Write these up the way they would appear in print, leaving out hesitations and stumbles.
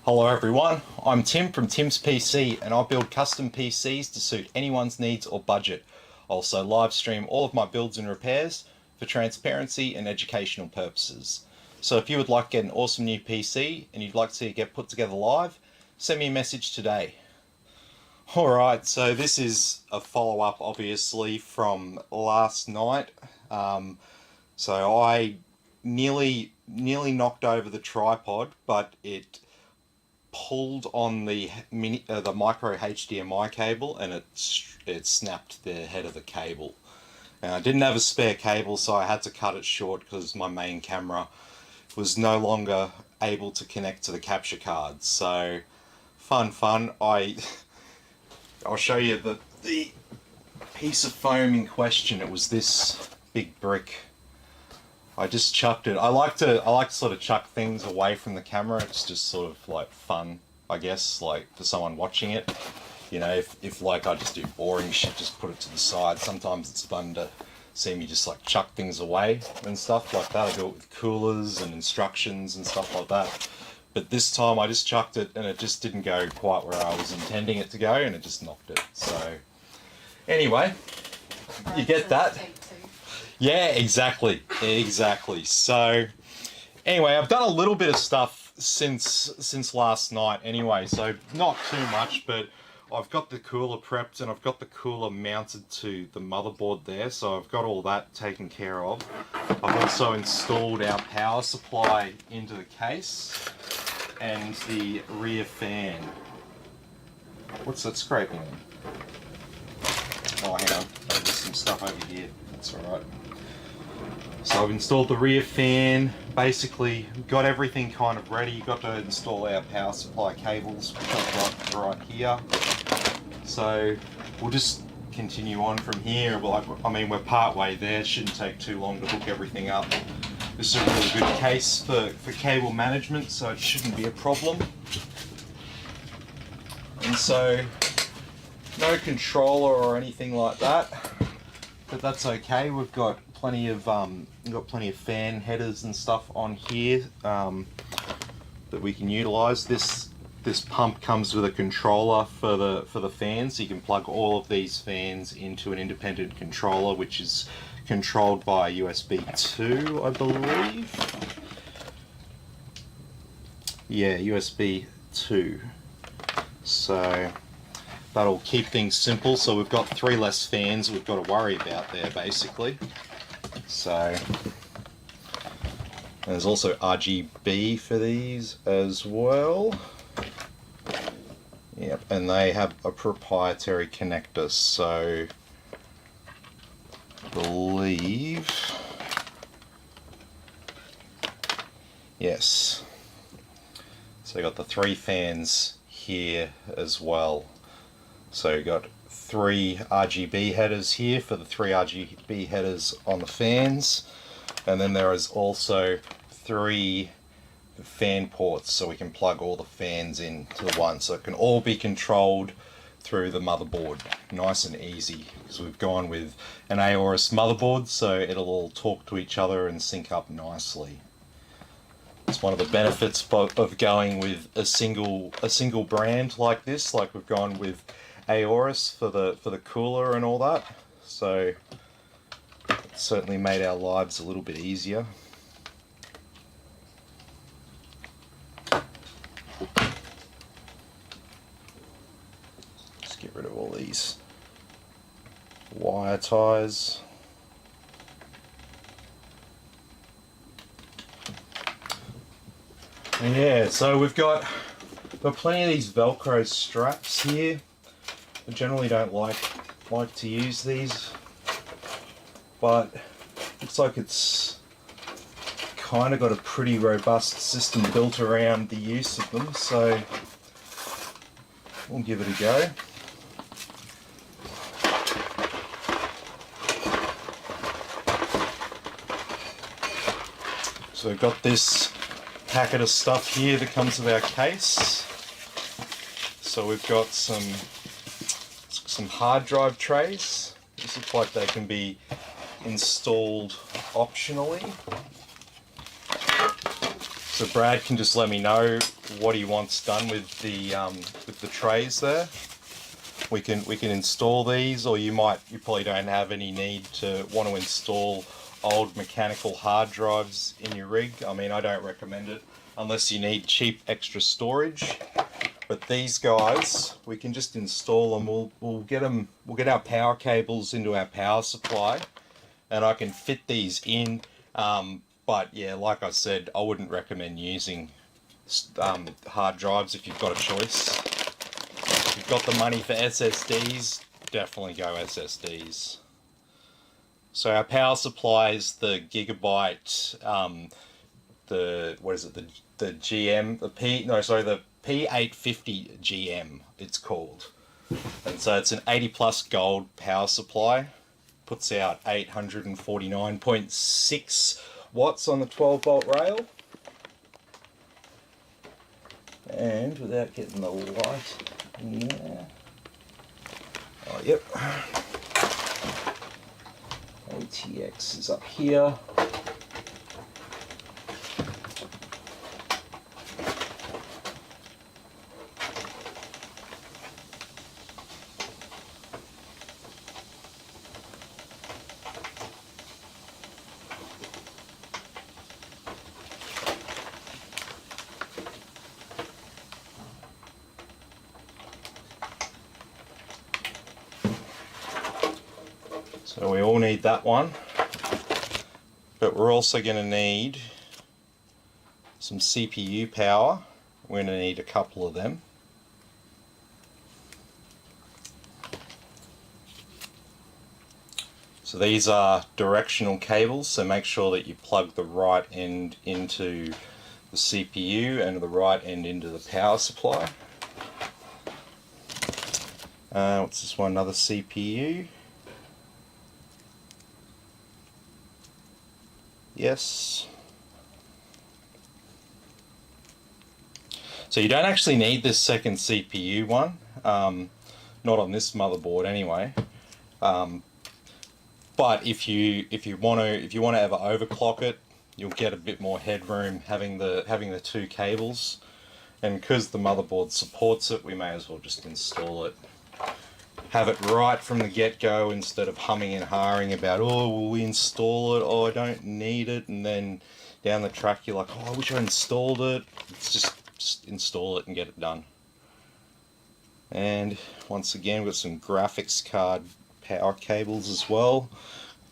Hello everyone, I'm Tim from Tim's PC and I build custom PCs to suit anyone's needs or budget. I also live stream all of my builds and repairs for transparency and educational purposes. So if you would like to get an awesome new PC and you'd like to see it get put together live, send me a message today. Alright, so this is a follow-up obviously from last night. So I nearly knocked over the tripod, but it pulled on the micro HDMI cable and it snapped the head of the cable. And I didn't have a spare cable, so I had to cut it short because my main camera was no longer able to connect to the capture card. So fun. I'll show you the piece of foam in question. It was this big brick. I just chucked it. I like to sort of chuck things away from the camera. It's just sort of like fun, I guess, like for someone watching it. You know, if like I just do boring shit, just put it to the side. Sometimes it's fun to see me just like chuck things away and stuff like that. I do it with coolers and instructions and stuff like that. But this time I just chucked it and it just didn't go quite where I was intending it to go and it just knocked it. So anyway, you get that. Yeah, exactly. So anyway, I've done a little bit of stuff since last night anyway, so not too much, but I've got the cooler prepped and I've got the cooler mounted to the motherboard there, so I've got all that taken care of. I've also installed our power supply into the case and the rear fan. What's that scraping? Oh, hang on. There's some stuff over here. That's alright. So I've installed the rear fan, basically got everything kind of ready. Got to install our power supply cables, which I've got right here. So we'll just continue on from here. I mean, we're part way there. Shouldn't take too long to hook everything up. This is a really good case for cable management, so it shouldn't be a problem. And so no controller or anything like that, but that's okay. We've got plenty of fan headers and stuff on here that we can utilize. This pump comes with a controller for the fans, so you can plug all of these fans into an independent controller, which is controlled by USB 2, I believe. Yeah, USB 2. So that'll keep things simple. So we've got 3 less fans we've got to worry about there, basically. So there's also RGB for these as well. Yep, and they have a proprietary connector, so I believe, yes. So you got the 3 fans here as well. So you got 3 RGB headers here for the 3 RGB headers on the fans, and then there is also 3 fan ports, so we can plug all the fans into the one, so it can all be controlled through the motherboard, nice and easy, because we've gone with an Aorus motherboard, so it'll all talk to each other and sync up nicely. It's one of the benefits of going with a single brand like this, like we've gone with Aorus for the cooler and all that, so it's certainly made our lives a little bit easier. Just get rid of all these wire ties. And yeah, so we've got plenty of these Velcro straps here. I generally don't like to use these, but looks like it's kind of got a pretty robust system built around the use of them, so we'll give it a go. So we've got this packet of stuff here that comes with our case. So we've got some hard drive trays. These look like they can be installed optionally. So Brad can just let me know what he wants done with the trays there. We can install these, or you probably don't have any need to want to install old mechanical hard drives in your rig. I mean, I don't recommend it unless you need cheap extra storage. But these guys, we can just install them. We'll get our power cables into our power supply, and I can fit these in. But yeah, like I said, I wouldn't recommend using hard drives if you've got a choice. If you've got the money for SSDs, definitely go SSDs. So our power supply is the Gigabyte, the GM, the P850 GM it's called. And so it's an 80 plus gold power supply, puts out 849.6 watts on the 12 volt rail. And without getting the light in there, oh yep, RTX is up here. So we all need that one, but we're also going to need some CPU power. We're going to need a couple of them. So these are directional cables, so make sure that you plug the right end into the CPU and the right end into the power supply. What's this one? Another CPU. Yes. So you don't actually need this second CPU one, not on this motherboard anyway. But if you want to ever overclock it, you'll get a bit more headroom having the two cables. And because the motherboard supports it, we may as well just install it. Have it right from the get-go instead of humming and hawing about, oh, will we install it? Oh, I don't need it. And then down the track, you're like, oh, I wish I installed it. It's just install it and get it done. And once again, we've got some graphics card power cables as well.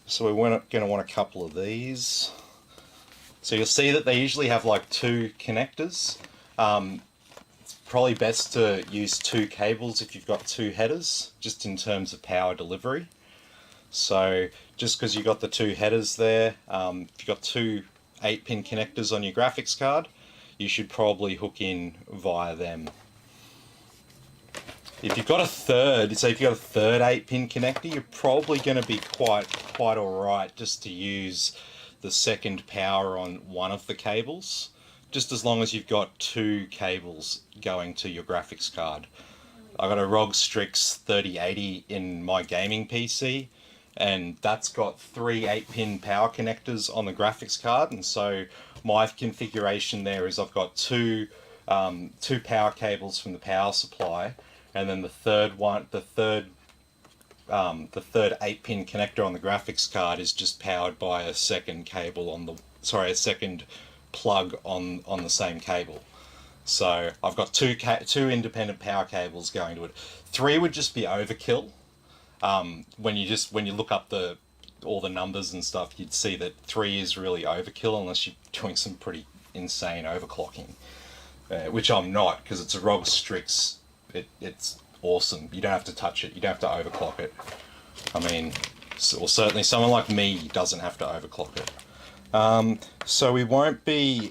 So we're going to want a couple of these. So you'll see that they usually have like two connectors. Probably best to use two cables if you've got two headers, just in terms of power delivery. So just because you've got the two headers there, if you've got two 8-pin connectors on your graphics card, you should probably hook in via them. If you've got a third, so if you've got a third 8-pin connector, you're probably going to be quite alright just to use the second power on one of the cables. Just as long as you've got two cables going to your graphics card. I've got a ROG Strix 3080 in my gaming PC, and that's got three 8-pin power connectors on the graphics card, and so my configuration there is I've got two power cables from the power supply, and then the third 8-pin connector on the graphics card is just powered by a second cable on the, a second plug on the same cable. So I've got two independent power cables going to it. 3 would just be overkill. When you look up all the numbers and stuff, you'd see that 3 is really overkill unless you're doing some pretty insane overclocking, which I'm not, because it's a ROG Strix. It's awesome. You don't have to touch it. You don't have to overclock it. I mean, well, certainly someone like me doesn't have to overclock it. So we won't be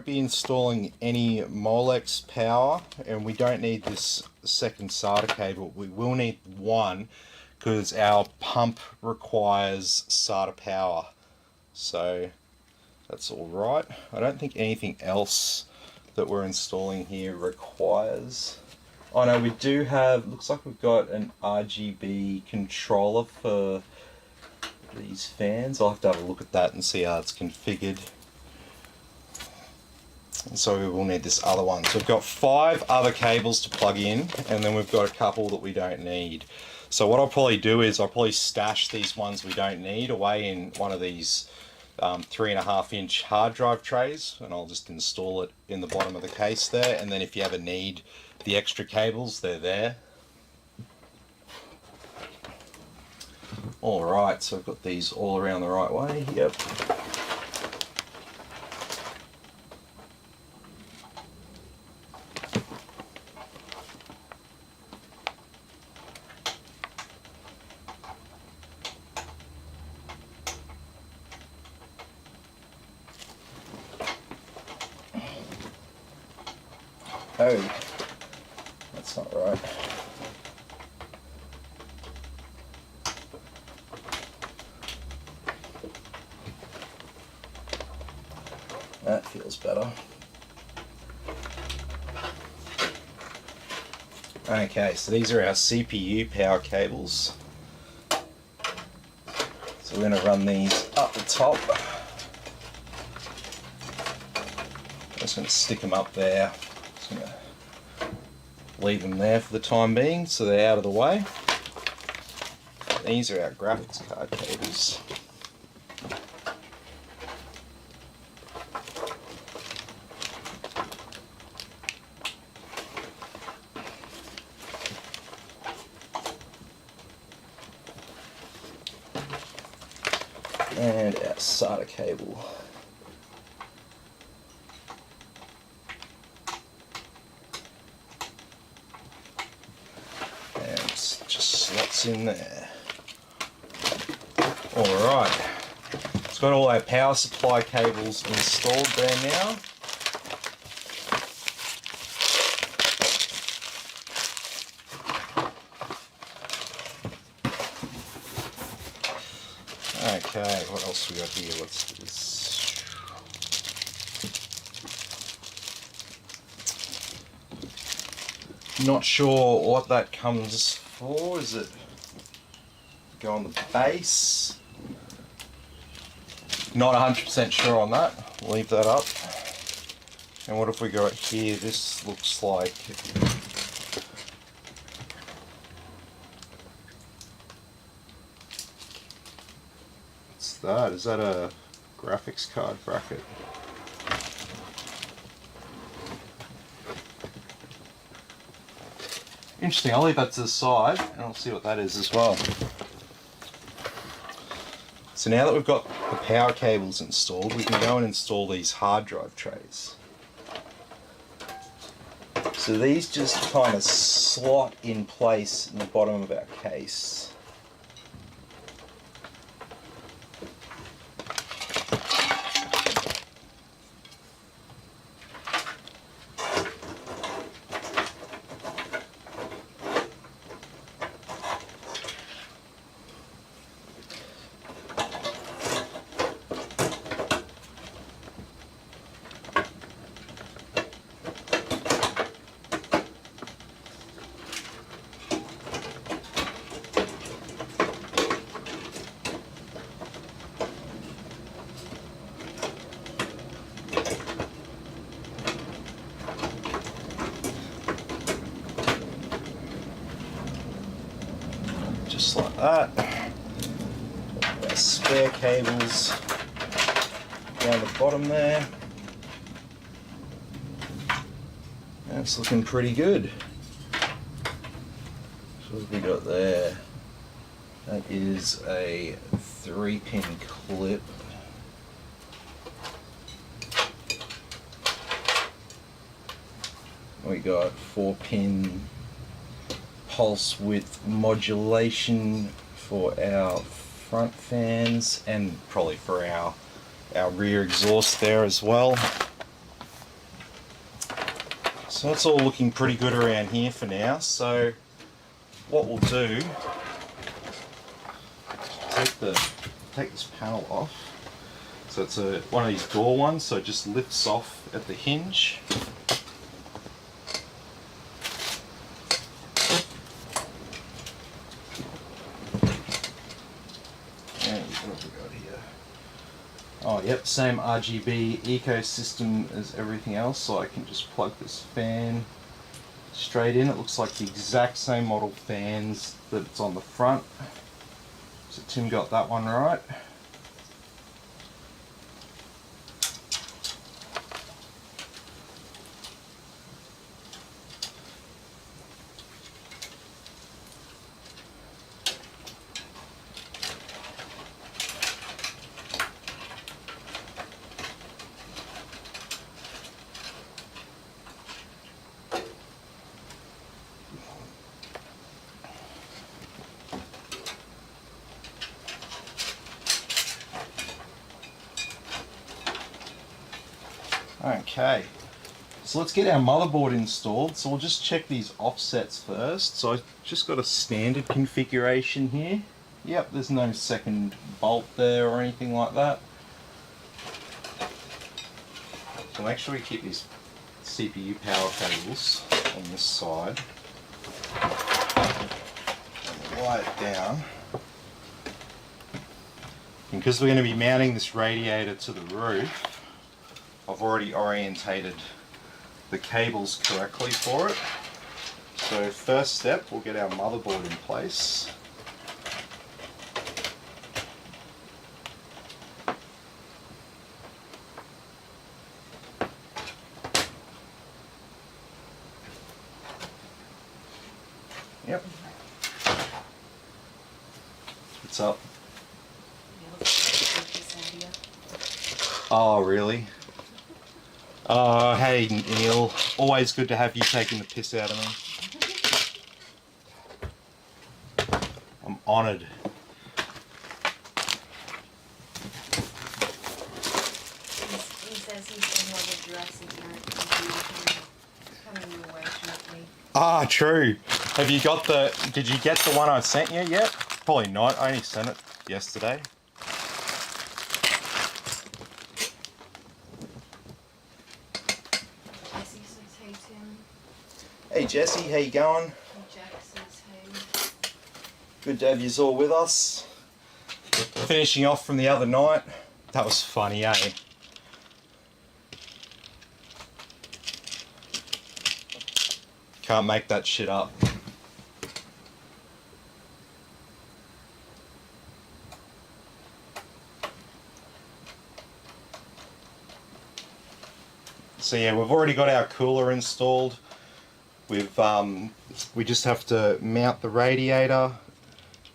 installing any Molex power, and we don't need this second SATA cable. We will need one because our pump requires SATA power. So that's all right. I don't think anything else that we're installing here requires. Oh no, we do have, looks like we've got an RGB controller for these fans. I'll have to have a look at that and see how it's configured. And so we will need this other one. So we've got 5 other cables to plug in, and then we've got a couple that we don't need. So what I'll probably do is I'll probably stash these ones we don't need away in one of these 3.5-inch hard drive trays, and I'll just install it in the bottom of the case there, and then if you ever need the extra cables, they're there. Alright, so I've got these all around the right way. Yep. Oh, that's not right. That feels better. Okay, so these are our CPU power cables. So we're going to run these up the top. Just going to stick them up there. Just going to leave them there for the time being so they're out of the way. These are our graphics card cables. And our SATA cable. And it just slots in there. Alright, it's got all our power supply cables installed there now. Okay, what else we got here? What's this? Not sure what that comes for. Is it go on the base? Not 100% sure on that. Leave that up. And what have we got here? This looks like that? Is that a graphics card bracket? Interesting, I'll leave that to the side and I'll see what that is as well. So now that we've got the power cables installed, we can go and install these hard drive trays. So these just kind of slot in place in the bottom of our case. Just like that. Our spare cables down the bottom there. That's looking pretty good. So what have we got there? That is a 3-pin clip. We got 4-pin pulse width modulation for our front fans and probably for our rear exhaust there as well. So it's all looking pretty good around here for now. So what we'll do, take this panel off. So it's one of these door ones, so it just lifts off at the hinge. Oh yep, same RGB ecosystem as everything else, so I can just plug this fan straight in. It looks like the exact same model fans that it's on the front. So Tim got that one right. Okay, so let's get our motherboard installed. So we'll just check these offsets first. So I've just got a standard configuration here. Yep, there's no second bolt there or anything like that. So make sure we keep these CPU power cables on this side. And wire it down. And because we're going to be mounting this radiator to the roof, I've already orientated the cables correctly for it. So first step, we'll get our motherboard in place. Yep. What's up? Oh, really? Oh, hey Neil, always good to have you taking the piss out of me. I'm honoured. He says he's in one of the Jurassic coming your way shortly. Ah, true. Have you got did you get the one I sent you yet? Probably not, I only sent it yesterday. Hey Jesse, how you going? Jack says hey. Good to have you all with us. Finishing off from the other night. That was funny, eh? Can't make that shit up. So yeah, we've already got our cooler installed. We just have to mount the radiator.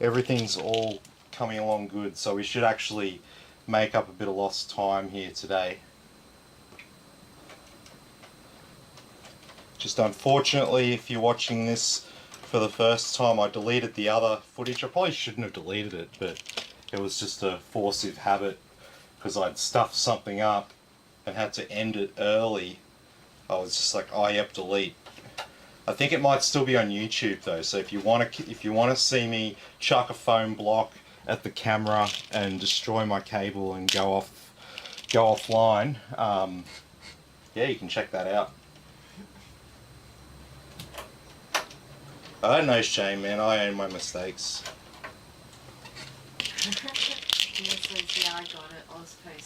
Everything's all coming along good, so we should actually make up a bit of lost time here today. Just unfortunately, if you're watching this for the first time, I deleted the other footage. I probably shouldn't have deleted it, but it was just a forcive habit because I'd stuffed something up and had to end it early. I was just like, oh yep, delete. I think it might still be on YouTube though, so if you want to see me chuck a foam block at the camera and destroy my cable and go offline, yeah, you can check that out. I had no shame, man. I own my mistakes. Yeah, I got it. Ospo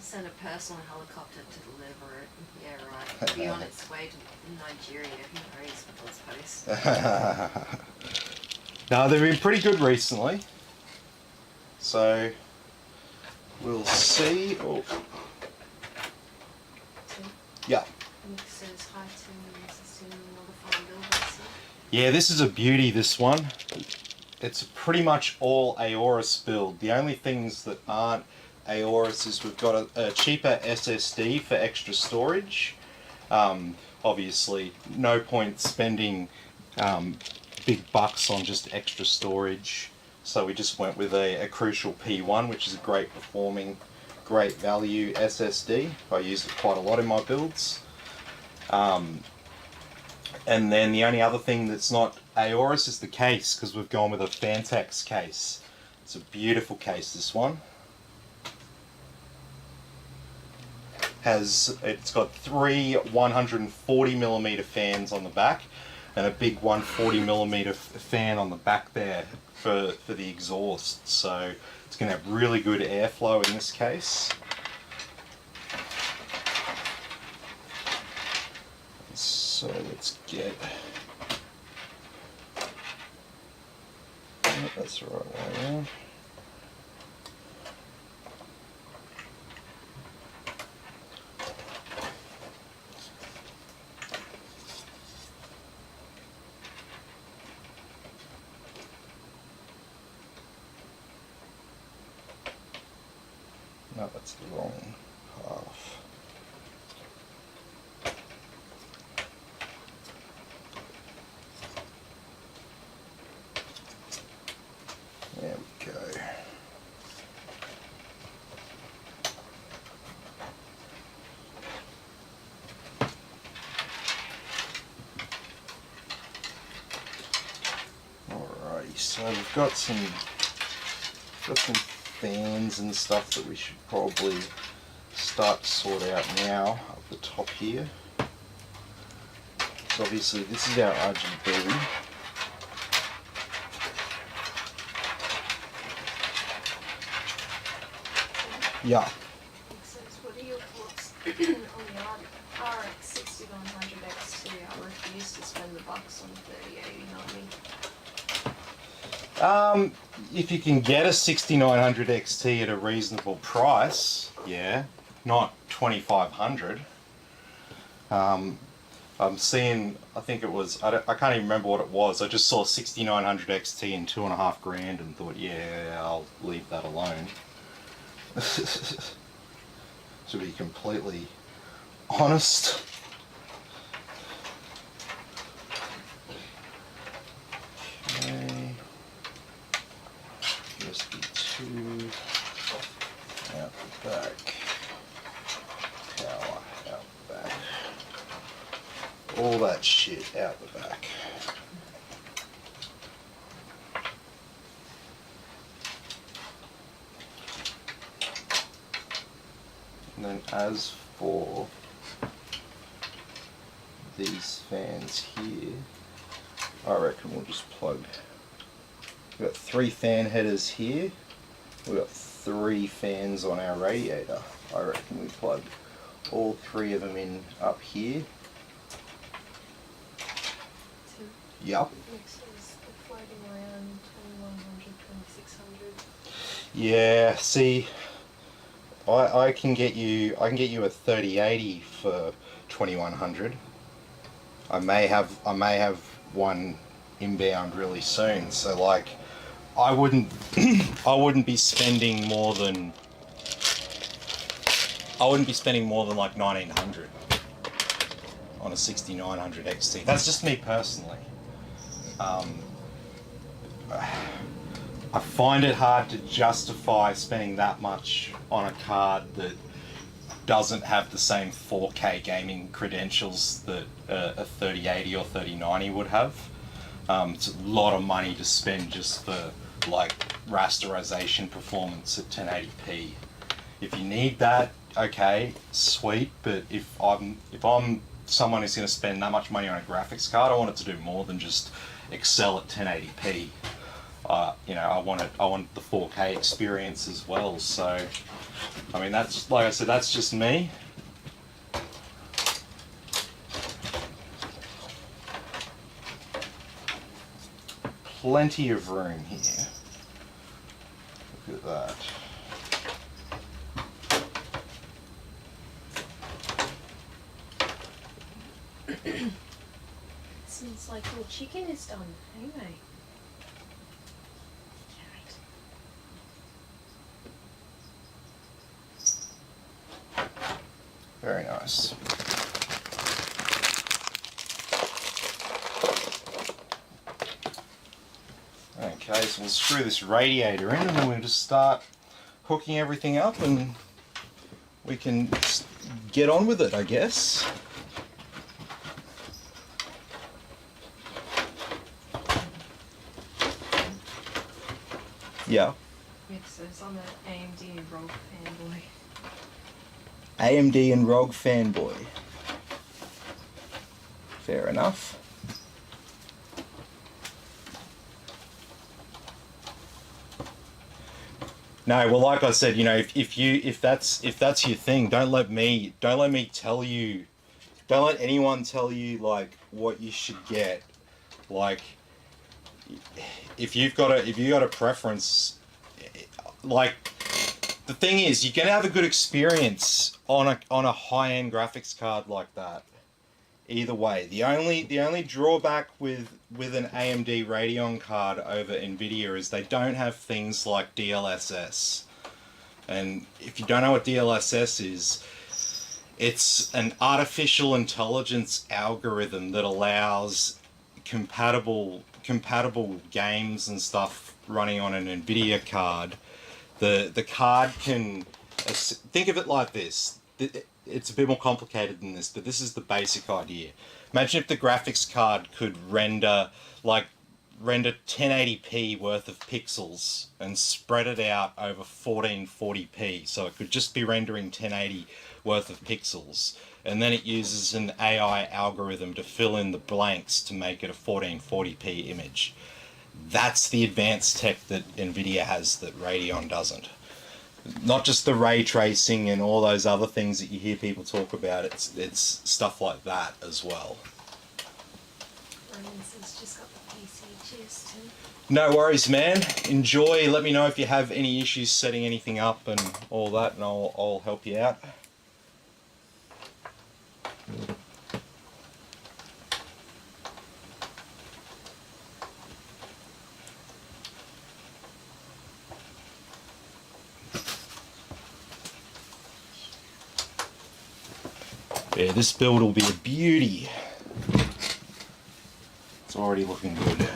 sent a personal helicopter to deliver it. Yeah, right. It'll be on its way to Nigeria. Who knows with Ospo? No, they've been pretty good recently. So, we'll see. Oh. Yeah. Nick says hi to me. Another fine build. Yeah, this is a beauty, this one. It's pretty much all Aorus build. The only things that aren't Aorus is we've got a cheaper SSD for extra storage. Obviously, no point spending big bucks on just extra storage. So we just went with a Crucial P1, which is a great performing, great value SSD. I use it quite a lot in my builds. And then the only other thing that's not Aorus is the case, because we've gone with a Fantex case. It's a beautiful case, this one. It's got three 140mm fans on the back and a big 140mm fan on the back there for the exhaust, so it's going to have really good airflow in this case. So let's get, oh, that's the right way around. No, that's the wrong half. There we go. Alrighty, so we've got some fans and stuff that we should probably start to sort out now up the top here. So obviously this is our RGB. Yeah. So what are your thoughts on the RX 6900 XT? I refuse to spend the bucks on 3080 If you can get a 6900 XT at a reasonable price, yeah, not 2500. I'm seeing, I think it was, I can't even remember what it was. I just saw 6900 XT in $2.5 grand and thought, yeah, I'll leave that alone. To be completely honest. Okay. USB 2 out the back. Power out the back. All that shit out the back. And then as for these fans here, I reckon we'll just plug. We've got 3 fan headers here. We've got 3 fans on our radiator. I reckon we plug all 3 of them in up here. Yep. Next is floating around 2100, 2600. Yeah, see, I can get you a 3080 for 2100. I may have one inbound really soon, so like I wouldn't be spending more than like 1900 on a 6900 XT. That's just me personally. I find it hard to justify spending that much on a card that doesn't have the same 4K gaming credentials that a 3080 or 3090 would have. It's a lot of money to spend just for like rasterization performance at 1080p. If you need that, okay, sweet. But if I'm someone who's going to spend that much money on a graphics card, I want it to do more than just excel at 1080p. You know, I want the 4K experience as well. So, I mean, that's, like I said, that's just me. Plenty of room here. Look at that. Seems like your chicken is done, anyway. Very nice. Okay, so we'll screw this radiator in and then we'll just start hooking everything up and we can just get on with it, I guess. Yeah. Yes, it's on the AMD and ROG fanboy. AMD and ROG fanboy. Fair enough. No, well, like I said, you know, if that's your thing, don't let me tell you, don't let anyone tell you like what you should get. Like, if you got a preference, like the thing is, you can have a good experience on a high end graphics card like that. Either way, the only drawback with an AMD Radeon card over Nvidia is they don't have things like DLSS. And if you don't know what DLSS is, it's an artificial intelligence algorithm that allows compatible games and stuff running on an Nvidia card. The card can, think of it like this. It's a bit more complicated than this, but this is the basic idea. Imagine if the graphics card could render 1080p worth of pixels and spread it out over 1440p, so it could just be rendering 1080 worth of pixels, and then it uses an AI algorithm to fill in the blanks to make it a 1440p image. That's the advanced tech that Nvidia has that Radeon doesn't. Not just the ray tracing and all those other things that you hear people talk about, it's stuff like that as well. Ryzen's just got the PC chest too. No worries, man. Enjoy. Let me know if you have any issues setting anything up and all that, and I'll help you out. Yeah, this build will be a beauty. It's already looking good.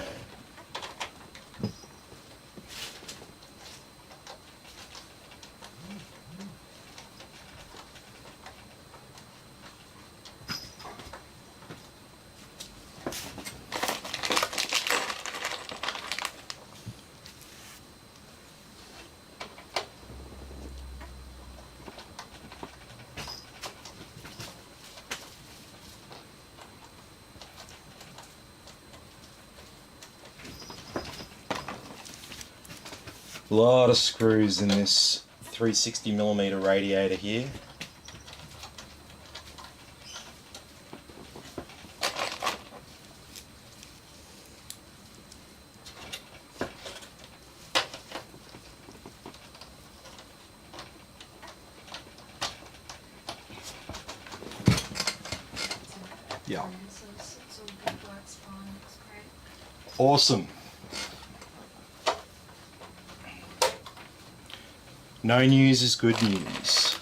A lot of screws in this 360mm radiator here. Yeah. Awesome. No news is good news.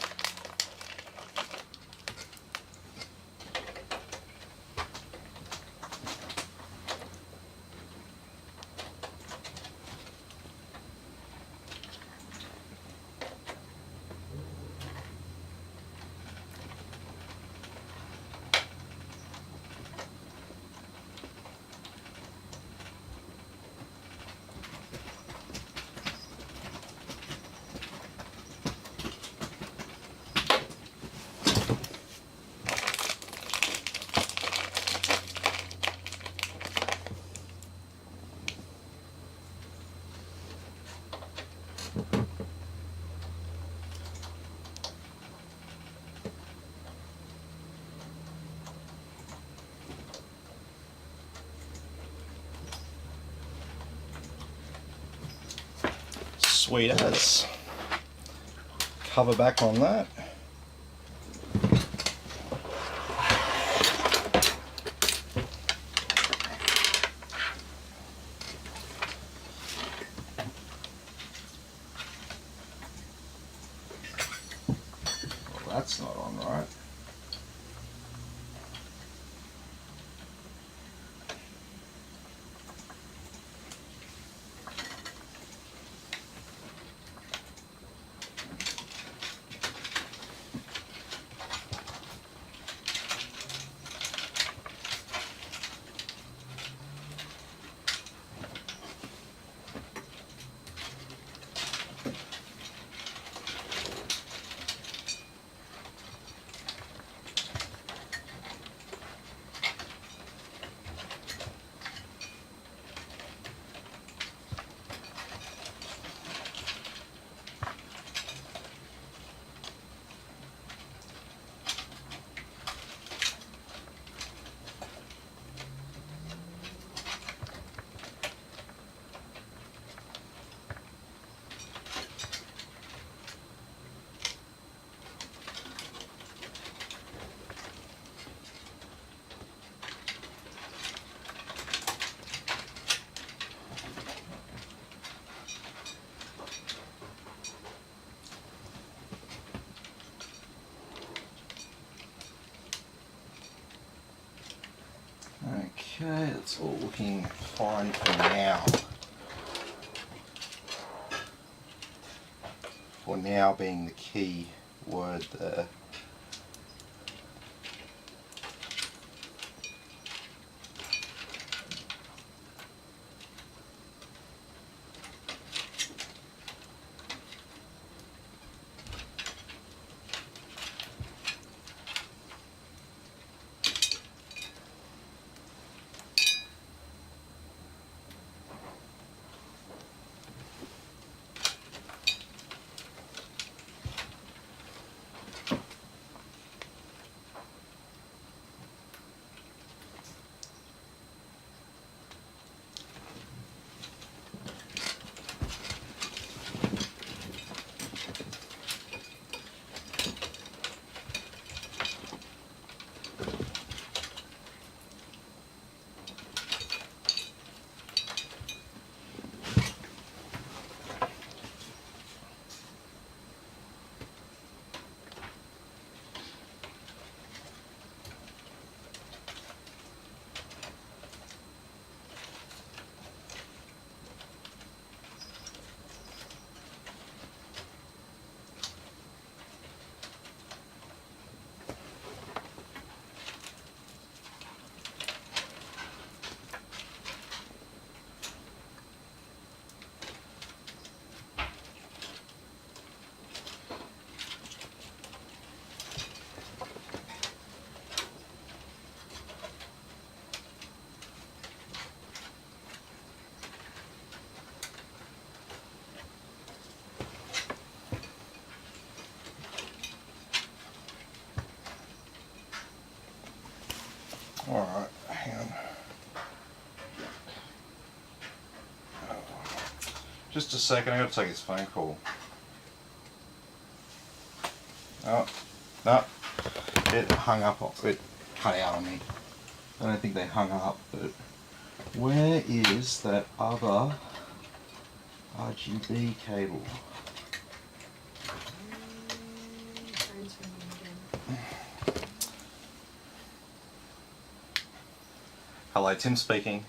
Sweet as. Cover back on that. Well, that's not on right. Okay, that's all looking fine for now. For now being the key word there. Alright, hang on. Just a second, I gotta take this phone call. Oh, no, it hung up, it cut out on me. I don't think they hung up, but where is that other RGB cable? Hello, Tim speaking.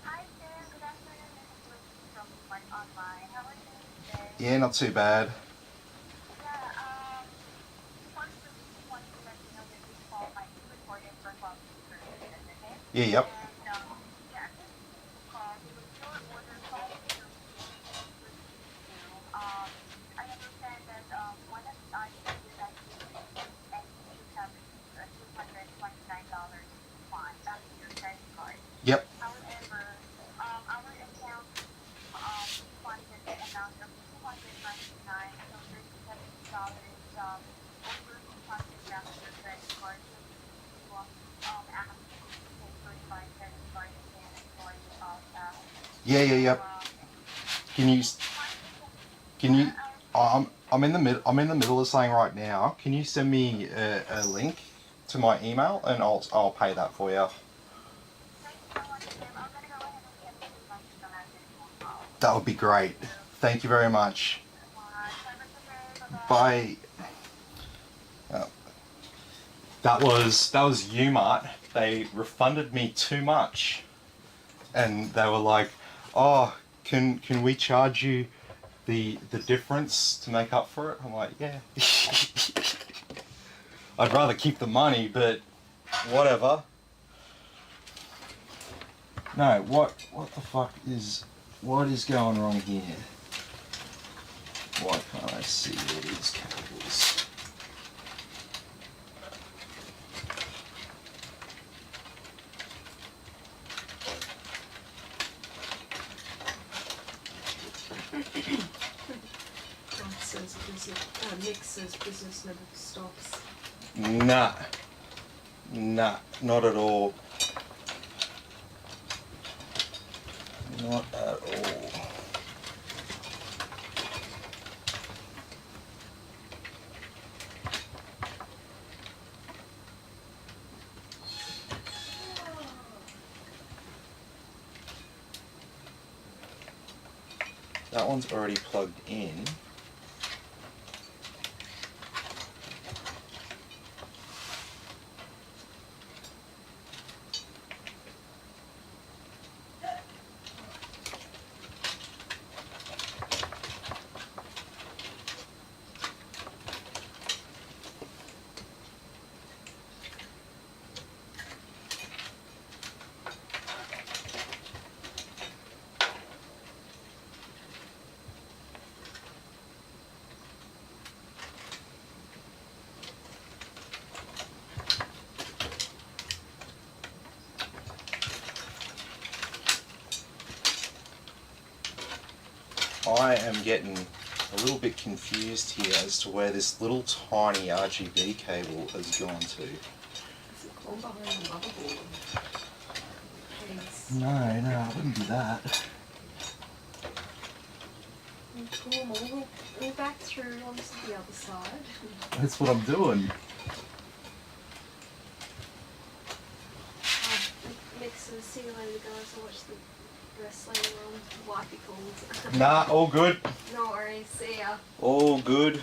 Hi, Tim. Good afternoon. This is Lucy from Smart Online. How are you doing today? Yeah, not too bad. Yeah, before we proceed, we wanted to let you know that this call might be recorded for quality purposes, okay? Yeah, yep. And, yeah, this call, we will your order call to you. I understand that, one of the items you guys received and you have received a $229 refund back to your credit card. Yep. However, our account refunded the amount of $299, so $37 over refunded back to your credit card. So we need to ask you to pay for my credit card again for the process. Yeah, yep. Can you, can you, I'm in the middle of saying right now, can you send me a link to my email and I'll pay that for you. Thank you so much, Tim. I'm gonna go ahead and get the link to the message. That would be great. Thank you very much. Have a good day. Bye-bye. Bye. That was Umart. They refunded me too much, and they were like, "Oh, can we charge you the difference to make up for it?" I'm like, "Yeah." I'd rather keep the money, but whatever. No, what the fuck is, what is going wrong here? Why can't I see all these cables? Nick says business never stops. Nah, not at all. Not at all. That one's already plugged in. I am getting a little bit confused here as to where this little tiny RGB cable has gone to. Is it gone behind the motherboard? Please. No, I wouldn't do that. We'll back through onto the other side. That's what I'm doing. Mixers, see you later guys, I'll watch the wrestling on wifey calls. Nah, all good. No worries, see ya. All good.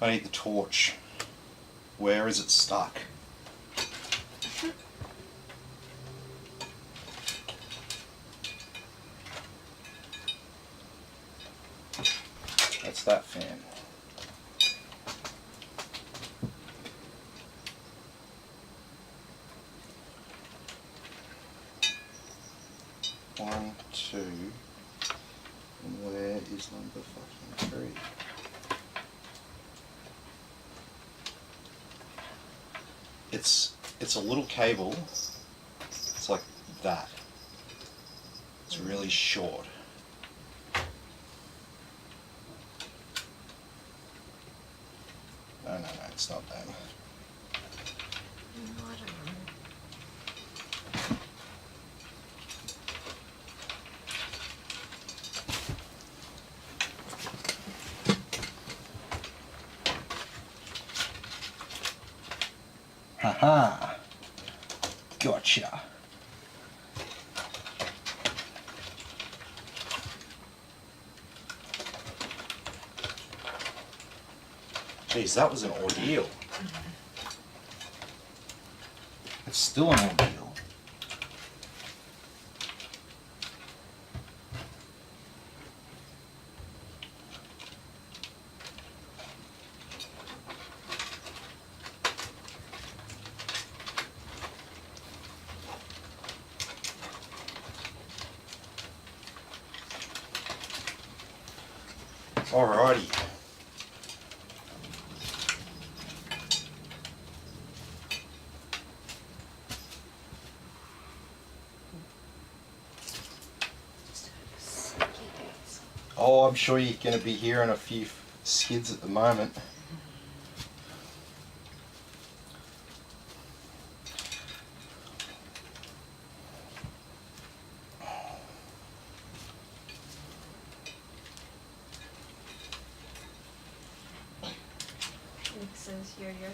I need the torch. Where is it stuck? That's that fan. One, two, and where is number fucking 3? It's a little cable. It's like that. It's really short. No, it's not that. No, I don't know. Haha. Gotcha. Jeez, that was an ordeal. It's still an ordeal. Alrighty. Oh, I'm sure you're going to be hearing a few skids at the moment. Nick says yo-yo.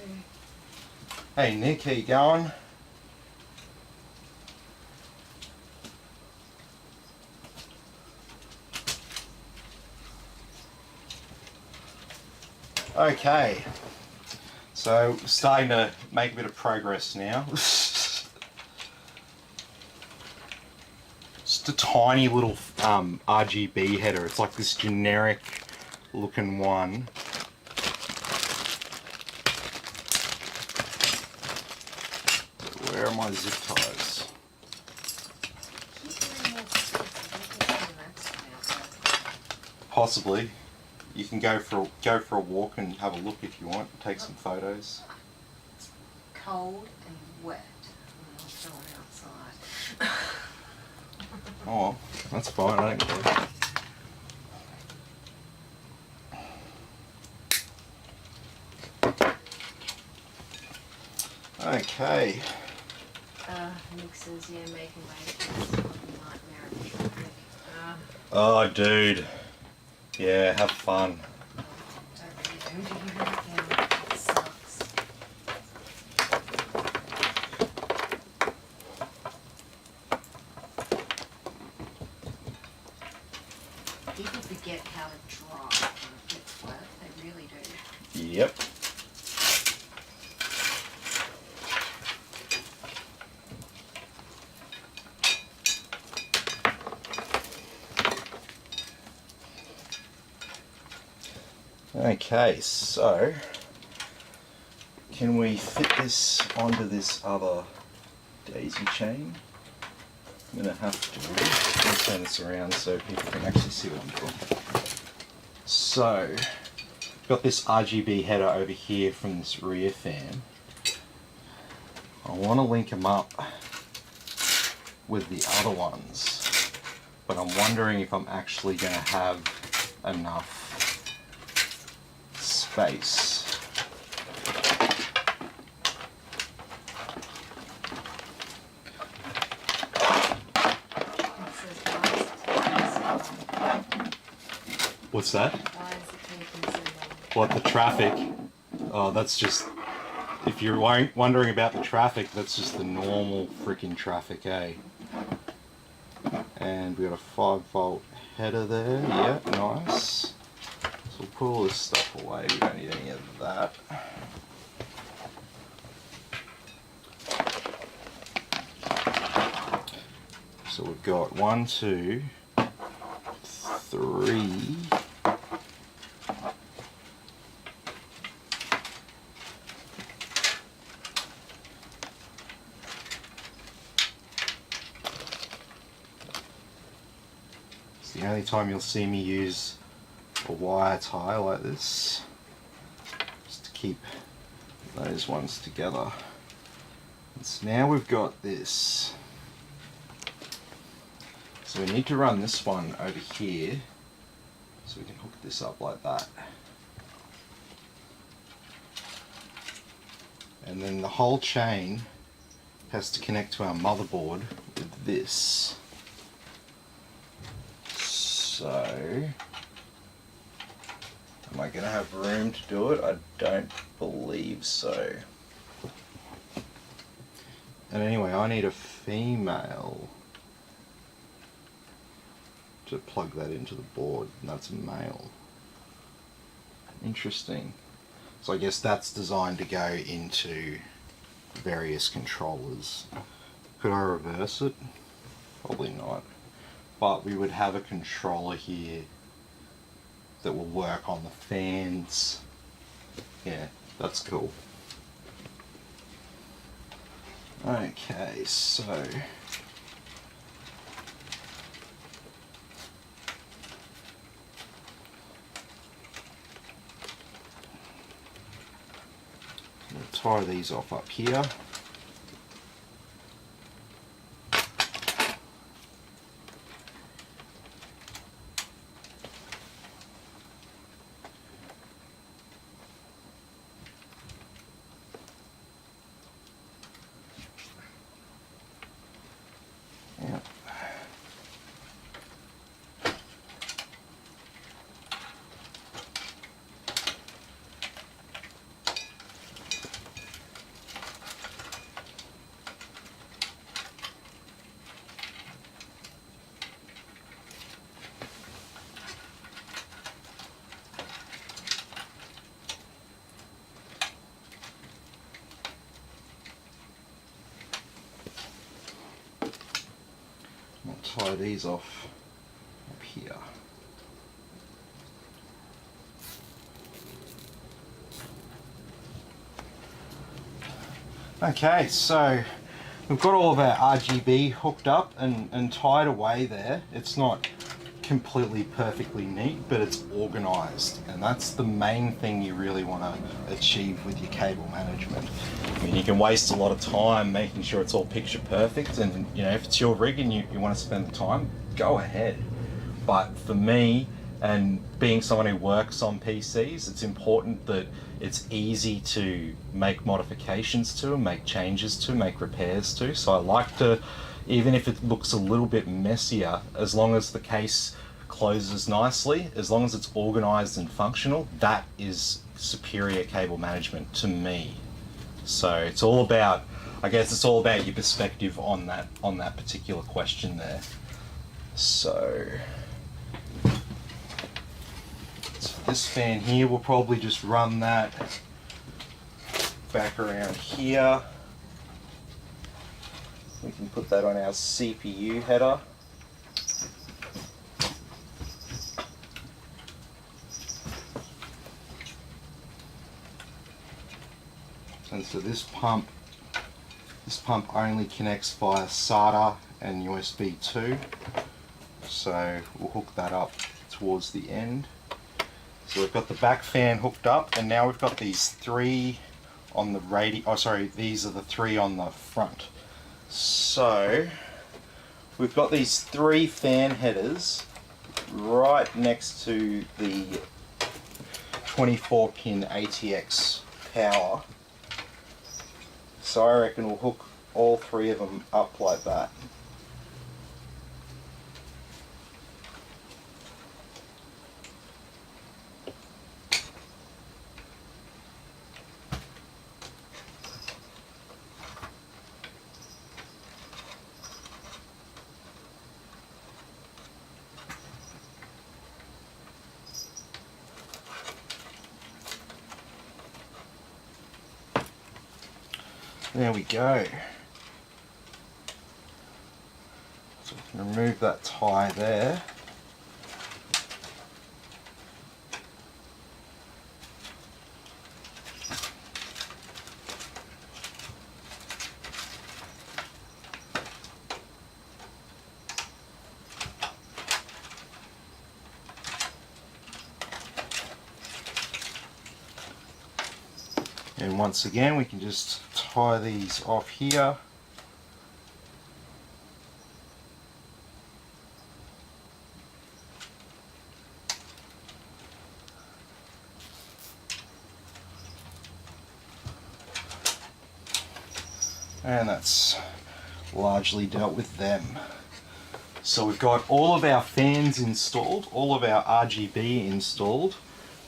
Hey Nick, how you going? Okay, so starting to make a bit of progress now. Just a tiny little RGB header. It's like this generic looking one. Where are my zip ties? Possibly. You can go for a walk and have a look if you want. Take some photos. It's cold and wet. I'm not going outside. Oh well, that's fine. I don't care. Okay. Nick says, yeah, making my nightmare of traffic. Oh, dude. Yeah, have fun. Don't really do anything. It sucks. People forget how to drive when it gets wet. They really do. Yep. Okay, so can we fit this onto this other daisy chain. I'm going to have to turn this around so people can actually see what I'm doing. So, got this RGB header over here from this rear fan. I want to link them up with the other ones, but I'm wondering if I'm actually going to have enough space. What's that? Why is it taking so long? What, the traffic? Oh, that's just, if you're wondering about the traffic, that's just the normal freaking traffic, eh? And we got a 5-volt header there, yeah, nice. So we'll put all this stuff away, we don't need any of that. So we've got 1, 2, 3. It's the only time you'll see me use a wire tie like this, just to keep those ones together. And so now we've got this. So we need to run this one over here, so we can hook this up like that. And then the whole chain has to connect to our motherboard with this. So, am I going to have room to do it? I don't believe so. And anyway, I need a female to plug that into the board, and that's a male. Interesting. So I guess that's designed to go into various controllers. Could I reverse it? Probably not. But we would have a controller here that will work on the fans. Yeah, that's cool. Okay, so we'll tie these off up here. I'll tie these off up here. Okay, so we've got all of our RGB hooked up and tied away there. It's not completely perfectly neat, but it's organized, and that's the main thing you really want to achieve with your cable management. I mean, you can waste a lot of time making sure it's all picture perfect, and you know, if it's your rig and you want to spend the time, go ahead. But for me, and being someone who works on PCs, it's important that it's easy to make modifications to, make changes to, make repairs to. So I like to, even if it looks a little bit messier, as long as the case closes nicely, as long as it's organized and functional, that is superior cable management to me. So it's all about, I guess it's all about your perspective on that particular question there. So this fan here, we'll probably just run that back around here. We can put that on our CPU header. And so this pump This pump only connects via SATA and USB 2, so we'll hook that up towards the end. So we've got the back fan hooked up, and now we've got these three on the these are the three on the front. So we've got these three fan headers right next to the 24 pin ATX power. So I reckon we'll hook all three of them up like that. There we go. So we can remove that tie there. And once again, we can just tie these off here. And that's largely dealt with them. So we've got all of our fans installed, all of our RGB installed.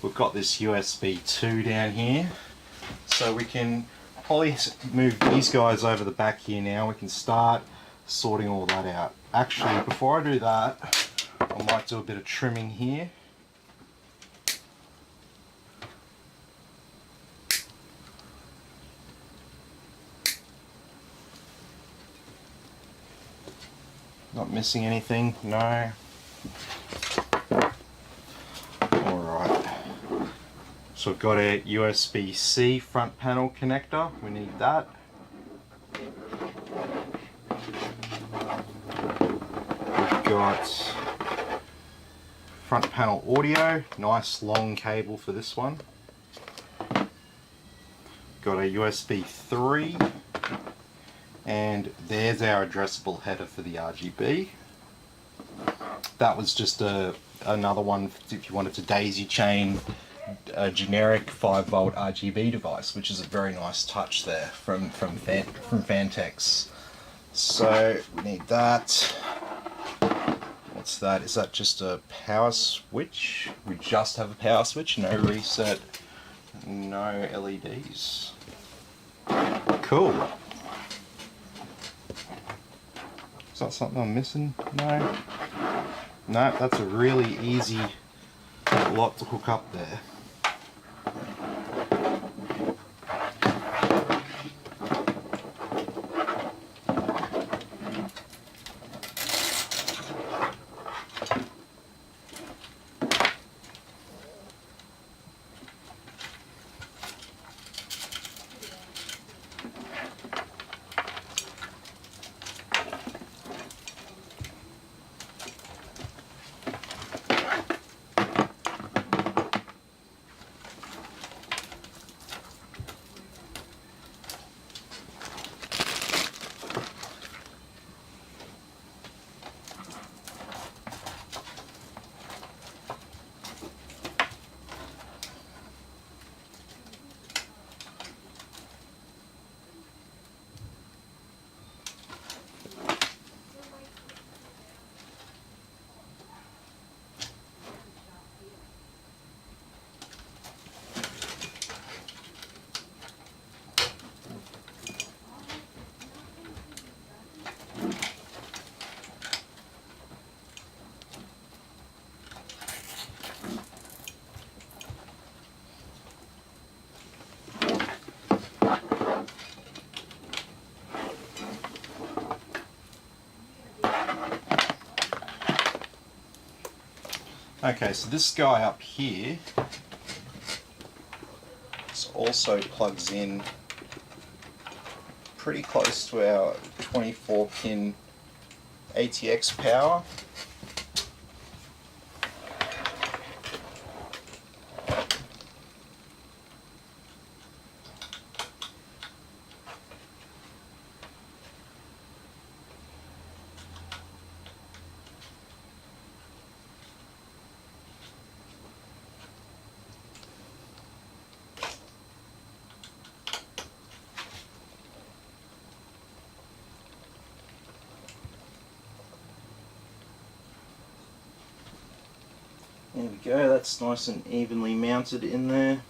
We've got this USB 2 down here. So we can probably move these guys over the back here now. We can start sorting all that out. Actually, before I do that, I might do a bit of trimming here. Not missing anything? No. Alright. So we've got a USB-C front panel connector. We need that. We've got front panel audio. Nice long cable for this one. Got a USB 3. And there's our addressable header for the RGB. That was just another one if you wanted to daisy chain a generic 5-volt RGB device, which is a very nice touch there from Fantex. So we need that. What's that? Is that just a power switch? We just have a power switch, no reset, no LEDs. Cool. Is that something I'm missing? No. No, that's a really easy lot to hook up there. Okay, so this guy up here also plugs in pretty close to our 24 pin ATX power. There we go, that's nice and evenly mounted in there.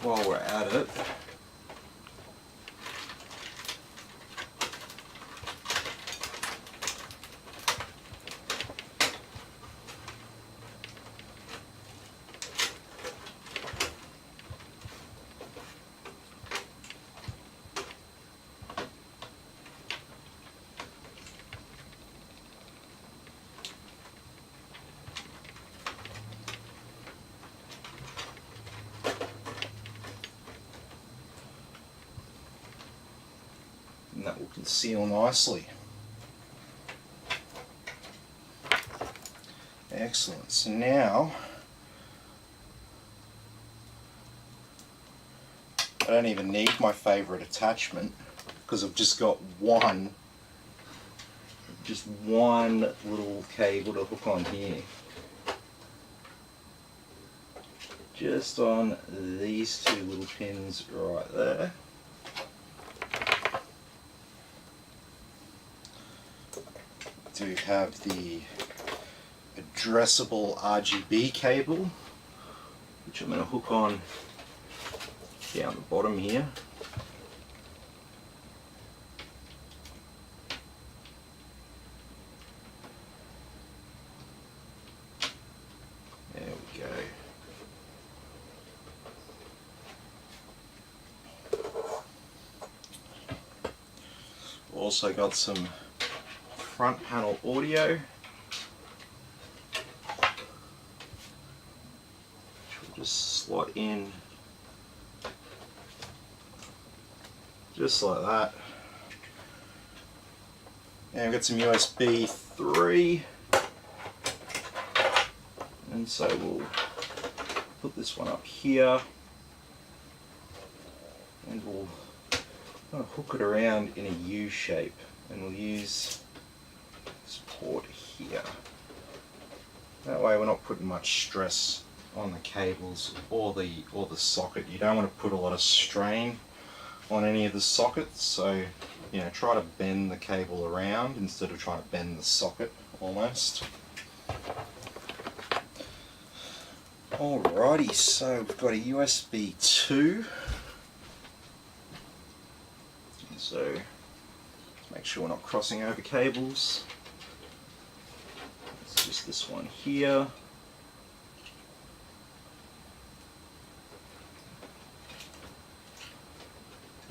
While we're at it, and that will conceal nicely. Excellent. So now I don't even need my favorite attachment because I've just got one little cable to hook on here. Just on these two little pins right there. Do have the addressable RGB cable, which I'm going to hook on down the bottom here. There we go. Also got some front panel audio, which will just slot in just like that. And we've got some USB 3, and so we'll put this one up here and we'll kind of hook it around in a U shape, and we'll use port here. That way we're not putting much stress on the cables or the socket. You don't want to put a lot of strain on any of the sockets, so you know, try to bend the cable around instead of trying to bend the socket almost. Alrighty, so we've got a USB 2. So let's make sure we're not crossing over cables. Just this one here.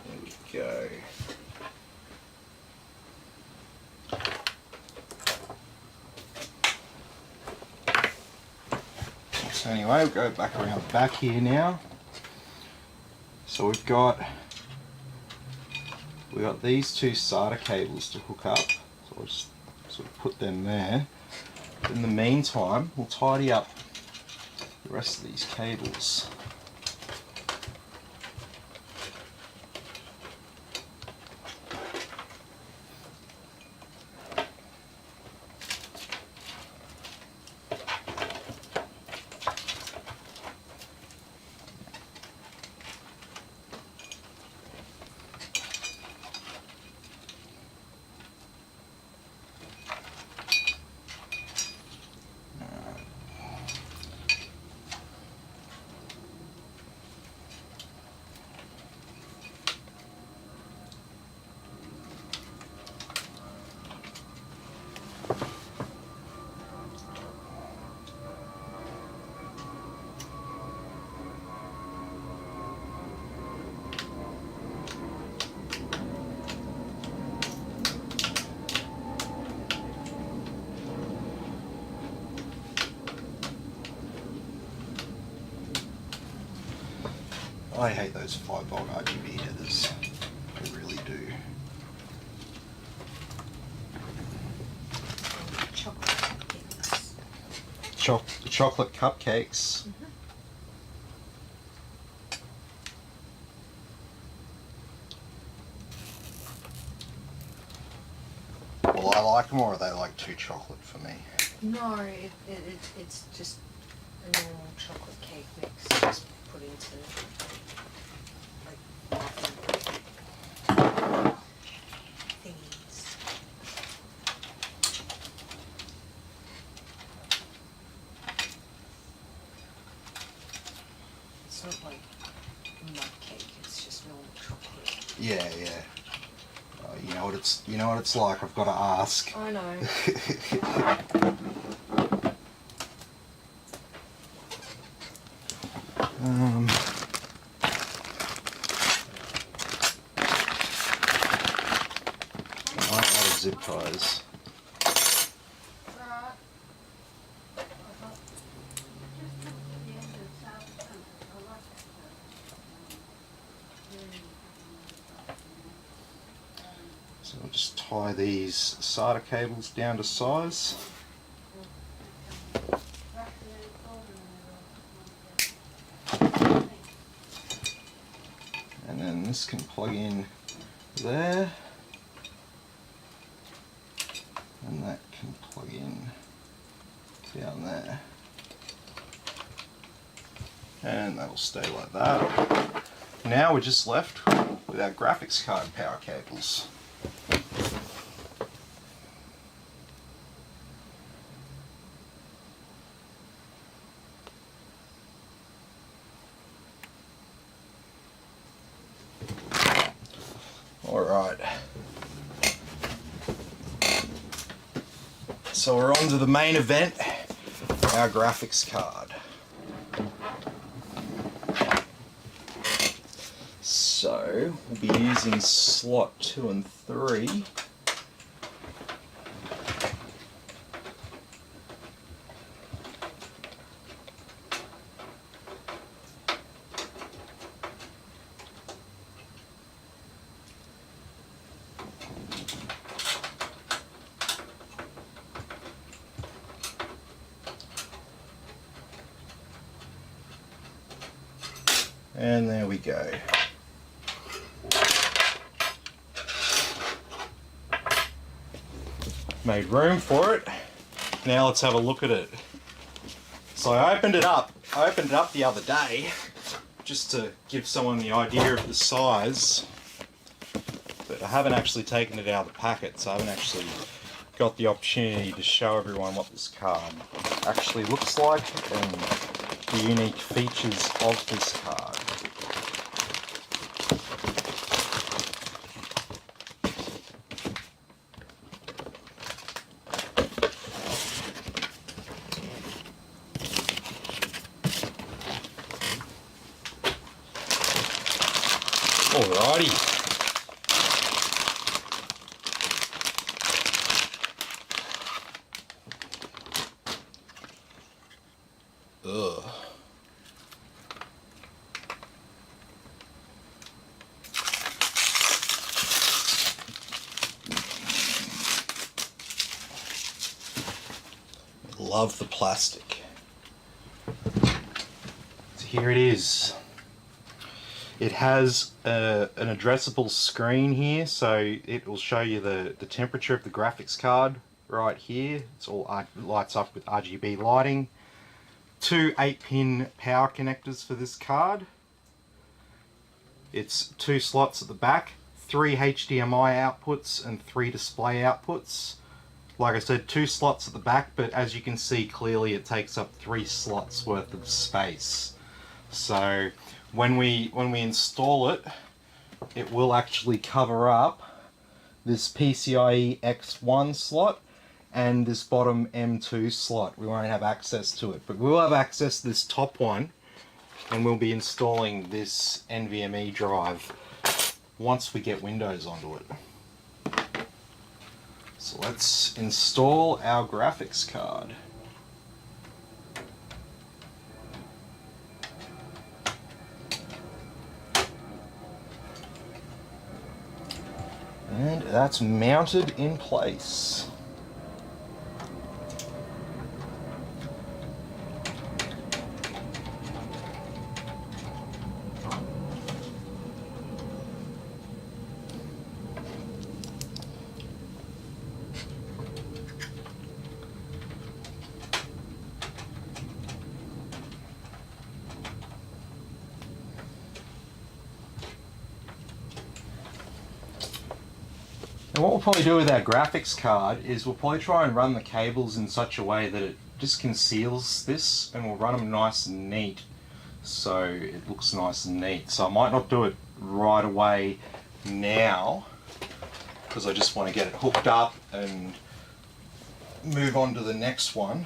There we go. So anyway, we'll go back around the back here now. So we've got these two SATA cables to hook up. So I'll just sort of put them there. In the meantime, we'll tidy up the rest of these cables. I hate those 5-volt RGB headers. I really do. Chocolate cupcakes. Chocolate cupcakes. Well, I like them, or are they like too chocolate for me? No, it's just a normal chocolate cake mix, just put into like muffin thingies. It's not like mud cake, it's just normal chocolate. Yeah, yeah. You know what it's like. I've got to ask. I know. I like out of zip ties. So I'll just tie these SATA cables down to size. And then this can plug in there. And that can plug in down there. And that'll stay like that. Now we're just left with our graphics card power cables. Alright. So we're on to the main event, our graphics card. So we'll be using slot 2 and 3. And there we go. Made room for it. Now let's have a look at it. So I opened it up the other day just to give someone the idea of the size, but I haven't actually taken it out of the packet, so I haven't actually got the opportunity to show everyone what this card actually looks like and the unique features of this card. Alrighty. Ugh. Love the plastic. So here it is. It has an addressable screen here, so it will show you the temperature of the graphics card right here. It's all lights up with RGB lighting. 2 8-pin power connectors for this card. It's 2 slots at the back, 3 HDMI outputs and 3 display outputs. Like I said, 2 slots at the back, but as you can see clearly it takes up 3 slots worth of space. So when we install it, it will actually cover up this PCIe X1 slot and this bottom M2 slot. We won't have access to it, but we'll have access to this top one, and we'll be installing this NVMe drive once we get Windows onto it. So let's install our graphics card. And that's mounted in place. And what we'll probably do with our graphics card is we'll probably try and run the cables in such a way that it just conceals this, and we'll run them nice and neat so it looks nice and neat. So I might not do it right away now because I just want to get it hooked up and move on to the next one.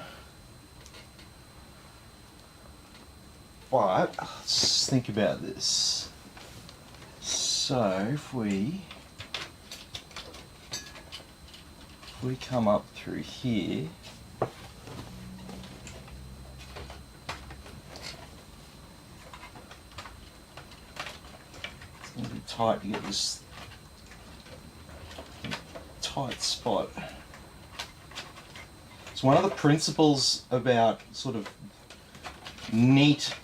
But let's just think about this. So if we come up through here, it's going to be tight to get this tight spot. So one of the principles about sort of neat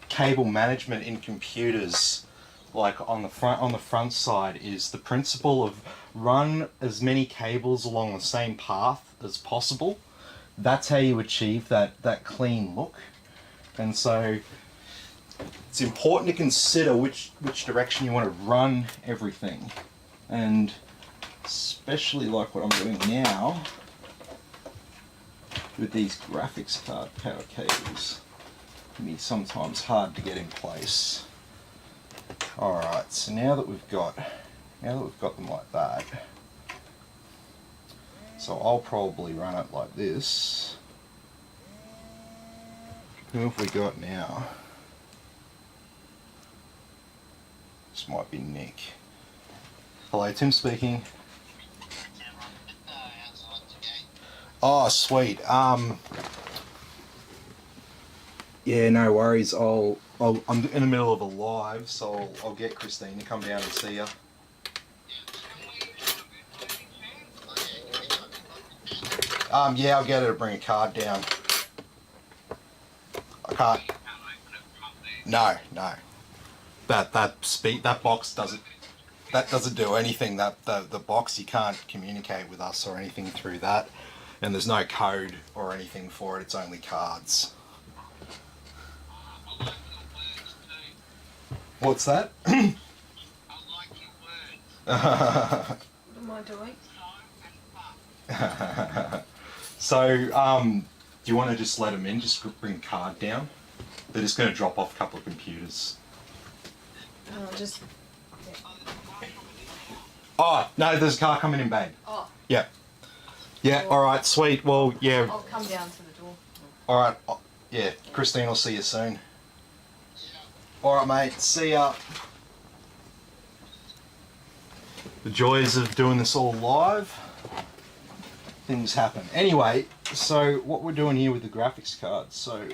cable management in computers, like on the front side, is the principle of run as many cables along the same path as possible. That's how you achieve that clean look. And so it's important to consider which direction you want to run everything, and especially like what I'm doing now with these graphics card power cables. It can be sometimes hard to get in place. Alright, so now that we've got them like that, so I'll probably run it like this. Who have we got now? This might be Nick. Hello, Tim speaking. Oh, sweet. Yeah, no worries. I'm in the middle of a live, so I'll get Christine to come down and see you. Yeah, I'll get her to bring a card down. I can't. No. That box doesn't do anything. The box, you can't communicate with us or anything through that, and there's no code or anything for it. It's only cards. What's that? What am I doing? So, do you want to just let them in? Just bring a card down. They're just going to drop off a couple of computers. Just. Oh, no, there's a car coming in, babe. Oh. Yeah. Yeah, alright, sweet. Well, yeah. I'll come down to the door. Alright, yeah, Christine, I'll see you soon. Alright, mate, see ya. The joys of doing this all live. Things happen. Anyway, so what we're doing here with the graphics card, so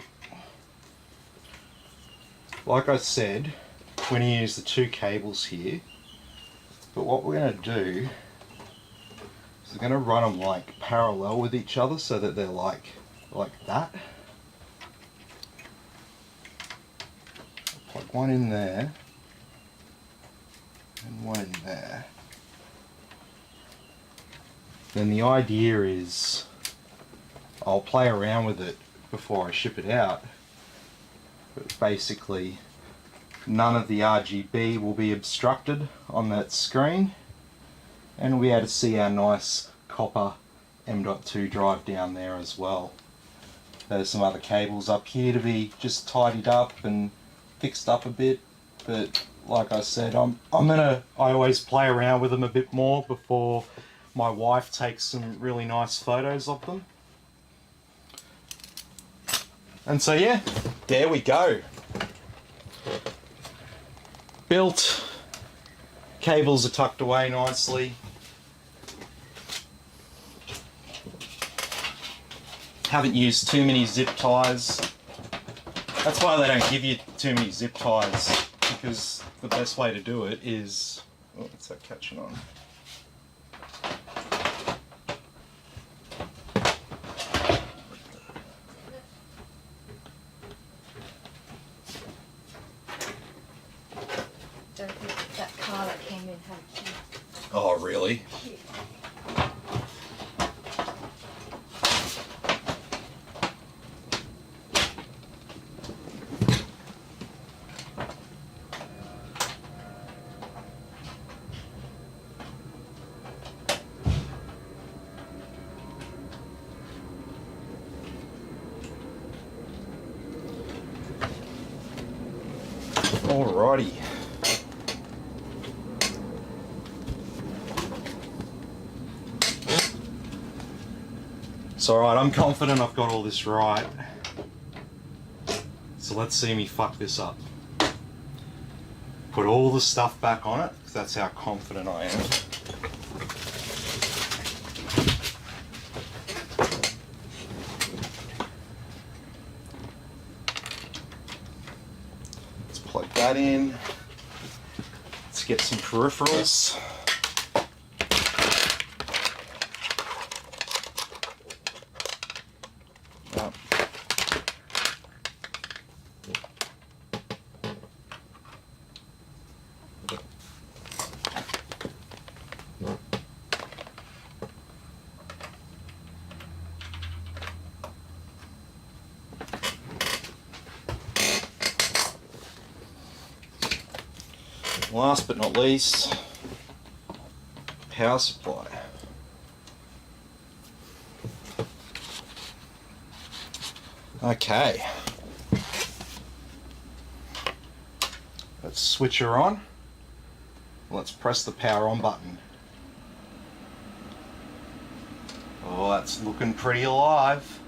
like I said, we're going to use the two cables here, but what we're going to do is we're going to run them like parallel with each other so that they're like that. Plug one in there and one in there. Then the idea is I'll play around with it before I ship it out, but basically none of the RGB will be obstructed on that screen, and we'll be able to see our nice copper M.2 drive down there as well. There's some other cables up here to be just tidied up and fixed up a bit, but like I said, I always play around with them a bit more before my wife takes some really nice photos of them. And so yeah, there we go. Built. Cables are tucked away nicely. Haven't used too many zip ties. That's why they don't give you too many zip ties, because the best way to do it is... Oh, what's that catching on? and had a key. Oh, really? Alrighty. It's alright, I'm confident I've got all this right. So let's see me fuck this up. Put all the stuff back on it, because that's how confident I am. Let's plug that in. Let's get some peripherals. Yep. Last but not least, power supply. Okay. Let's switch her on. Let's press the power on button. Oh, that's looking pretty alive.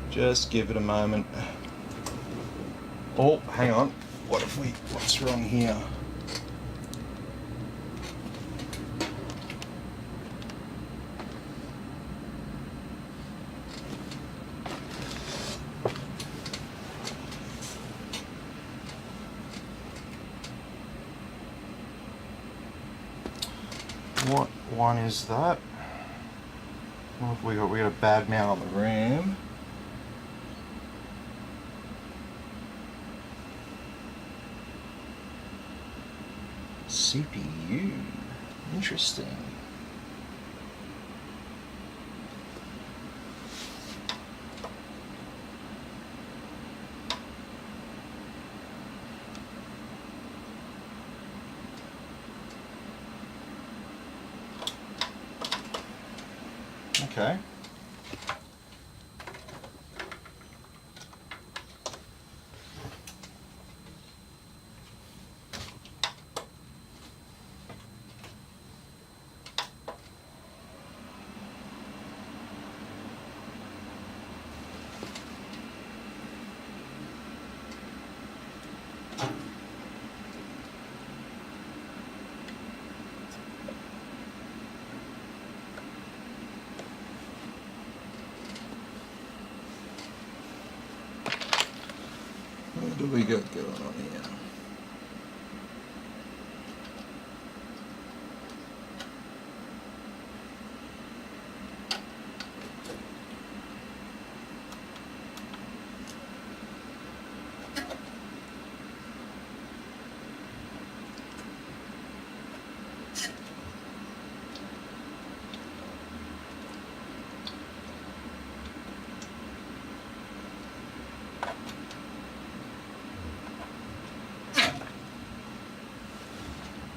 Just give it a moment. Oh, hang on. What's wrong here? What one is that? What have we got? We got a bad mount on the RAM. CPU. Interesting. Okay. What do we got going on here?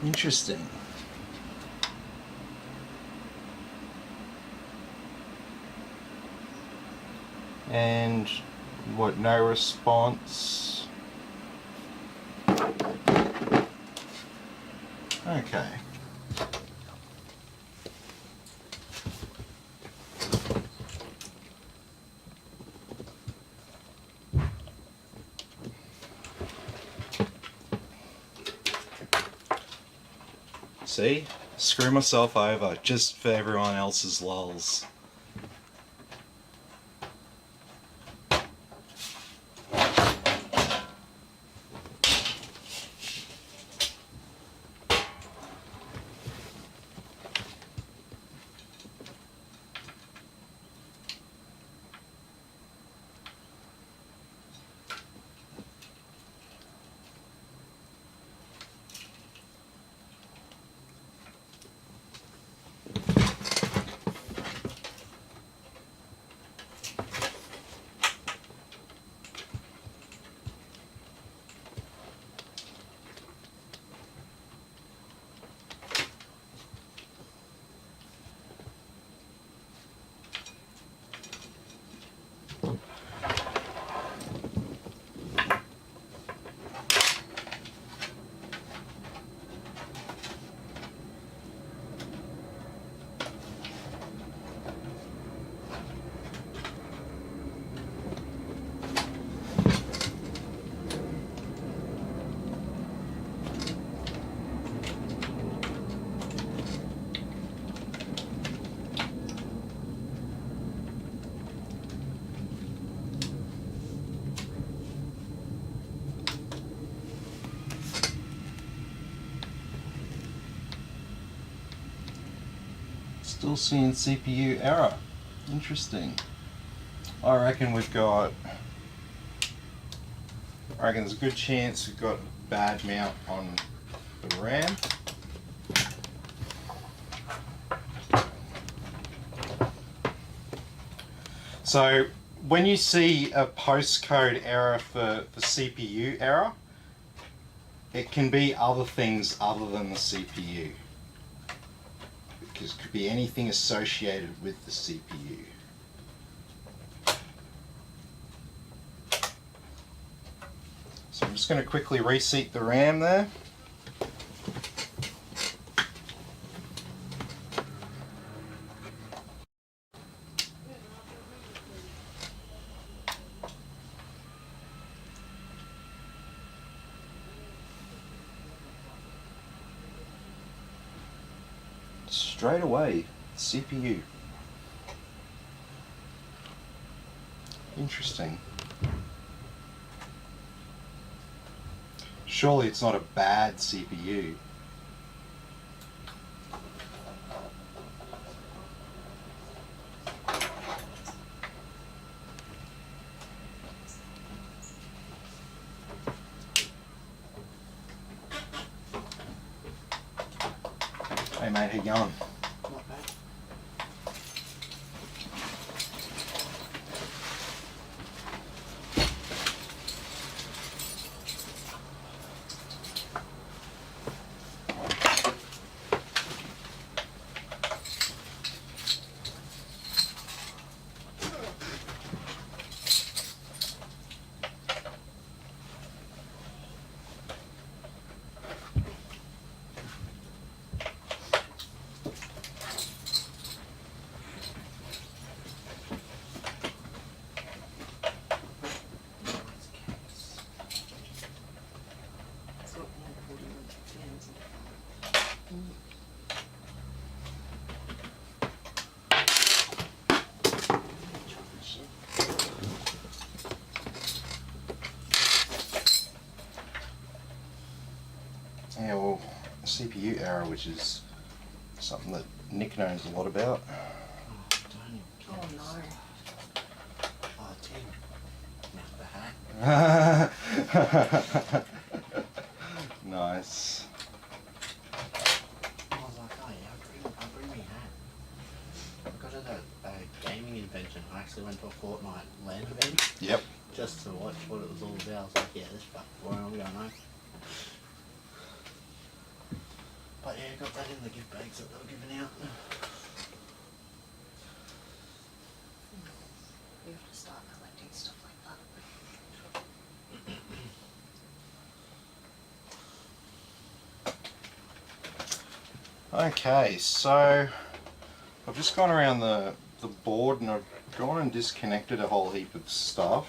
Interesting. And what, no response? Okay. See? Screw myself over just for everyone else's lulz. Still seeing CPU error. Interesting. I reckon there's a good chance we've got a bad mount on the RAM. So when you see a postcode error for CPU error, it can be other things other than the CPU. Because it could be anything associated with the CPU. So I'm just going to quickly reseat the RAM there. Straight away, CPU. Interesting. Surely it's not a bad CPU. Hey mate, how you going? Not bad. Yeah, well, CPU error, which is something that Nick knows a lot about. Oh no. Oh, Tim. Mouth the hat. Nice. I was like, oh yeah, I'll bring me hat. I got it at a gaming convention. I actually went to a Fortnite LAN event Yep. just to watch what it was all about. I was like, yeah, this fucking boring, I'm going home. But yeah, got that in the gift bags that they were giving out. We have to start collecting stuff like that. Okay, so I've just gone around the board and I've gone and disconnected a whole heap of stuff.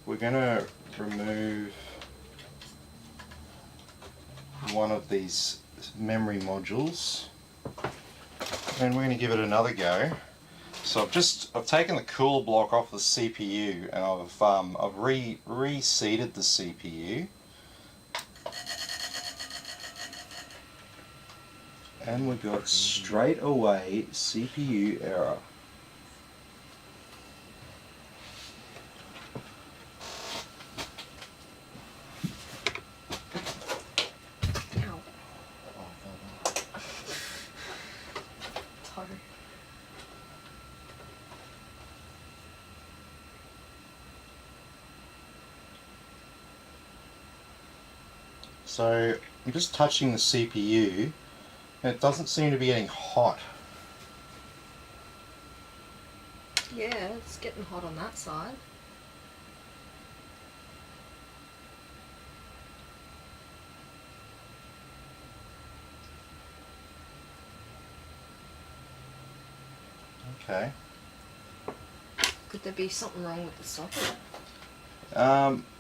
We're going to remove one of these memory modules and we're going to give it another go. So I've taken the cooler block off the CPU and I've reseated the CPU. And we got straight away CPU error. Ow. Oh, I felt that. Toe. So I'm just touching the CPU and it doesn't seem to be getting hot. Yeah, it's getting hot on that side. Okay. Could there be something wrong with the socket?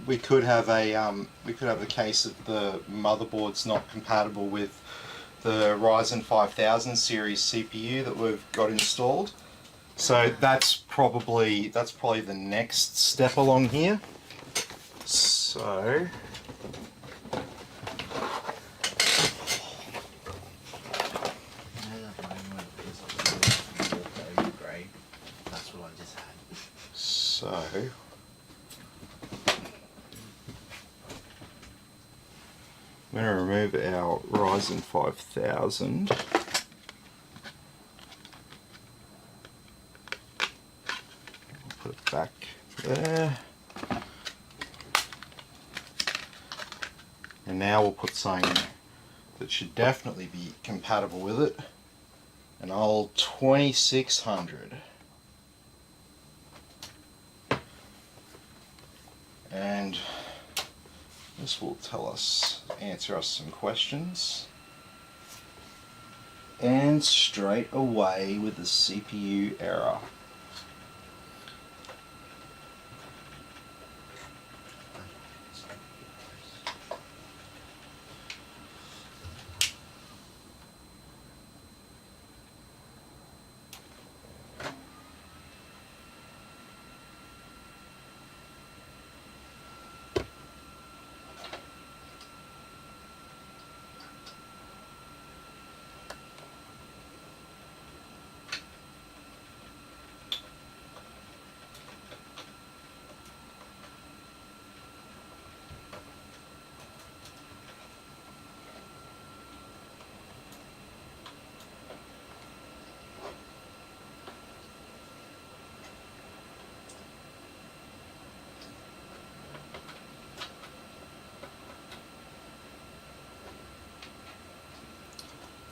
We could have a case of the motherboard's not compatible with the Ryzen 5000 series CPU that we've got installed. So that's probably the next step along here. So No, that So I'm going to remove our Ryzen 5000. Put it back there. And now we'll put something that should definitely be compatible with it. An old 2600. And this will answer us some questions. And straight away with the CPU error.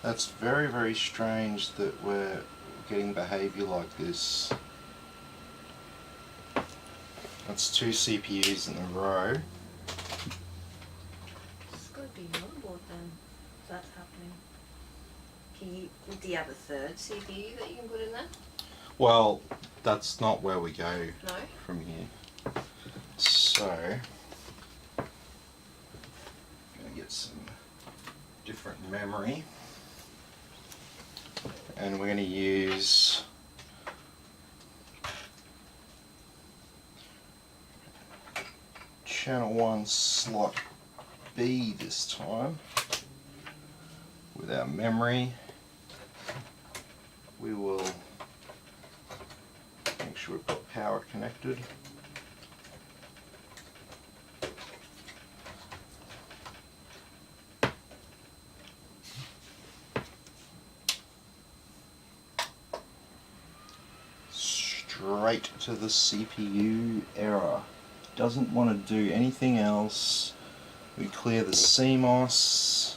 That's very, very strange that we're getting behavior like this. That's 2 CPUs in a row. It's got to be motherboard then. That's happening. Do you have a third CPU that you can put in there? Well, that's not where we go No? from here. So, I'm going to get some different memory. And we're going to use channel 1 slot B this time. With our memory, we will make sure we've got power connected. Straight to the CPU error. Doesn't want to do anything else. We clear the CMOS.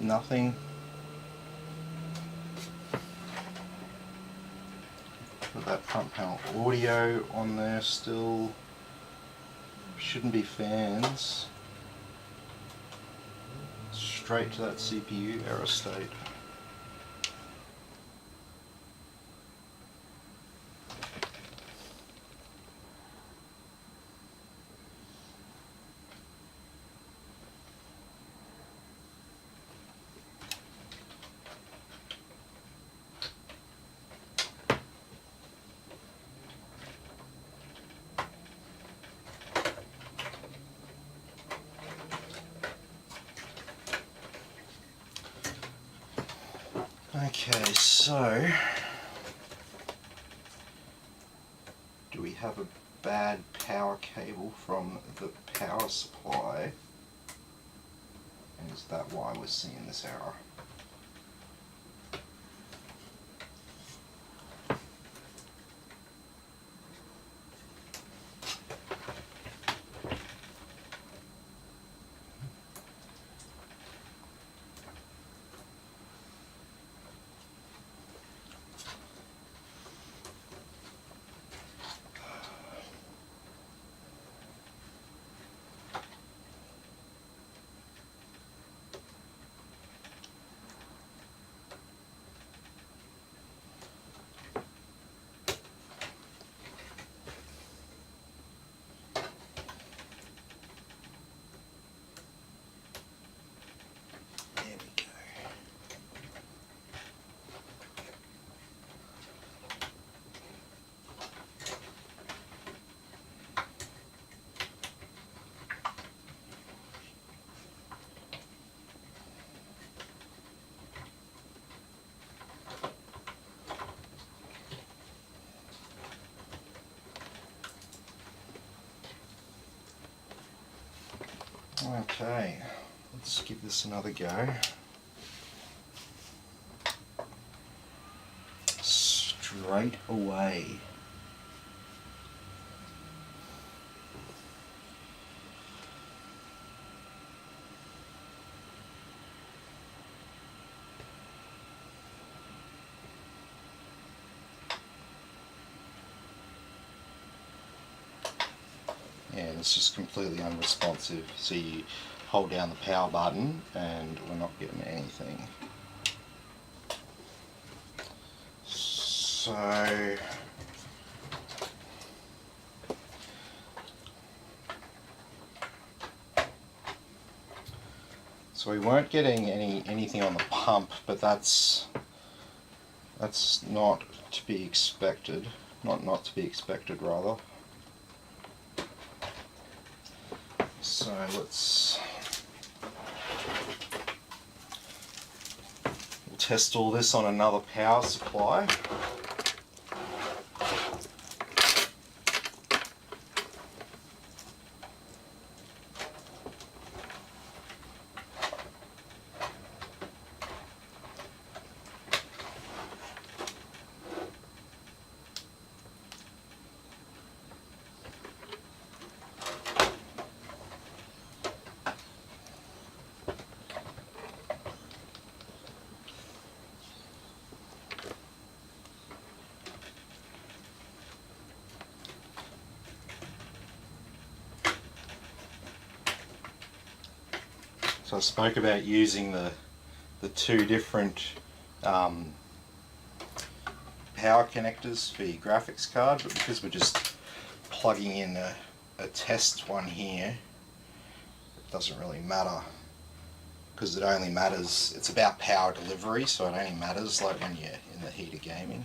Nothing. Put that front panel audio on there still. Shouldn't be fans. Straight to that CPU error state. Okay, so do we have a bad power cable from the power supply? And is that why we're seeing this error? Okay, let's give this another go. Straight away. Yeah, it's just completely unresponsive. So you hold down the power button and we're not getting anything. So we weren't getting anything on the pump, but that's not to be expected. Not to be expected rather. So we'll test all this on another power supply. So I spoke about using the two different power connectors for your graphics card, but because we're just plugging in a test one here, it doesn't really matter, because it only matters, it's about power delivery, so it only matters like when you're in the heat of gaming.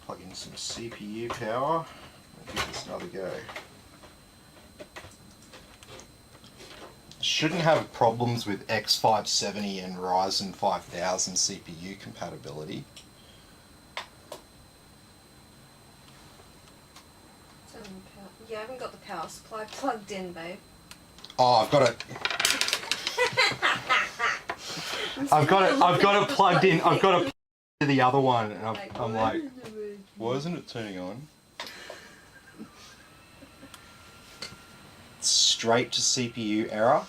Plug in some CPU power and give this another go. Shouldn't have problems with X570 and Ryzen 5000 CPU compatibility. You haven't got the power supply plugged in, babe. Oh, I've got it. I've got it plugged in. I've got it to the other one, and I'm like, why isn't it turning on? Straight to CPU error.